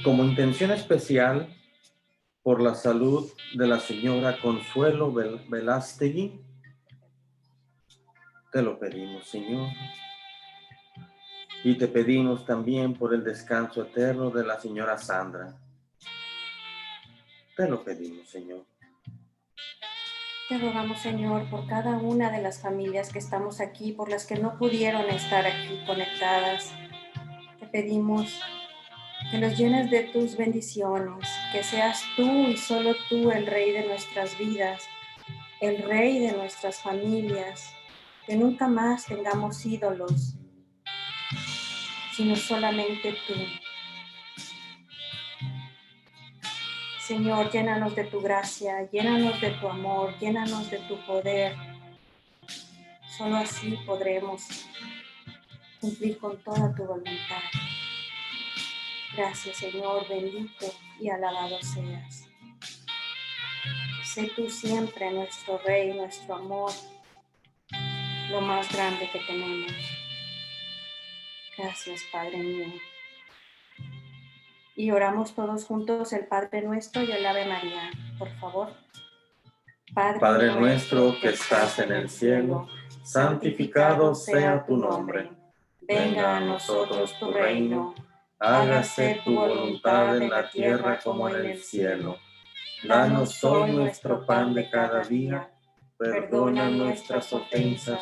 Como intención especial, por la salud de la señora Consuelo Velástegui, te lo pedimos, Señor. Y te pedimos también por el descanso eterno de la señora Sandra. Te lo pedimos, Señor. Te rogamos, Señor, por cada una de las familias que estamos aquí, por las que no pudieron estar aquí conectadas. Te pedimos que los llenes de tus bendiciones, que seas tú y solo tú el Rey de nuestras vidas, el Rey de nuestras familias, que nunca más tengamos ídolos, sino solamente tú. Señor, llénanos de tu gracia, llénanos de tu amor, llénanos de tu poder. Solo así podremos cumplir con toda tu voluntad. Gracias, Señor, bendito y alabado seas. Sé tú siempre nuestro Rey, nuestro amor, lo más grande que tenemos. Gracias, Padre mío. Y oramos todos juntos el Padre Nuestro y el Ave María, por favor. Padre nuestro que estás en el cielo, santificado sea tu nombre. Venga a nosotros tu reino. Hágase tu voluntad en la tierra como en el cielo. Danos hoy nuestro pan de cada día. Perdona nuestras ofensas,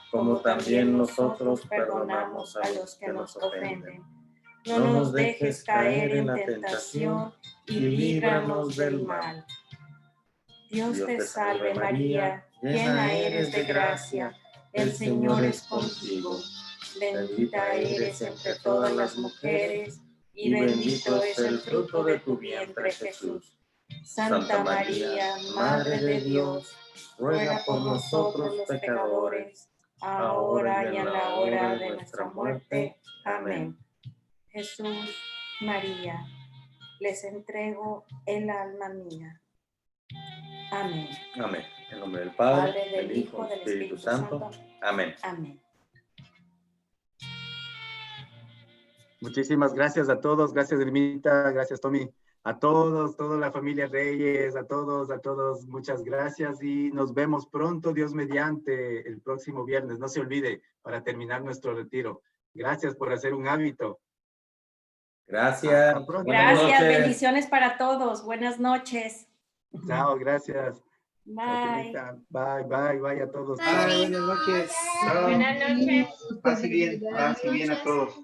como también nosotros perdonamos a los que nos ofenden. No nos dejes caer en la tentación y líbranos del mal. Dios te salve María, llena eres de gracia, el Señor es contigo. Bendita eres entre todas las mujeres y bendito es el fruto de tu vientre, Jesús. Santa María, Madre de Dios, ruega por nosotros los pecadores, ahora y en la hora de nuestra muerte. Amén. Jesús, María, les entrego el alma mía. Amén. Amén. En nombre del Padre, del Hijo, del Espíritu Santo. Amén. Amén. Muchísimas gracias a todos. Gracias, Ermita. Gracias, Tommy. A todos, toda la familia Reyes, a todos, muchas gracias y nos vemos pronto, Dios mediante, el próximo viernes. No se olvide, para terminar nuestro retiro. Gracias por hacer un hábito. Gracias. Gracias, bendiciones para todos. Buenas noches. Chao, gracias. Bye. Bye a todos. Buenas noches. Buenas noches. Pase bien a todos.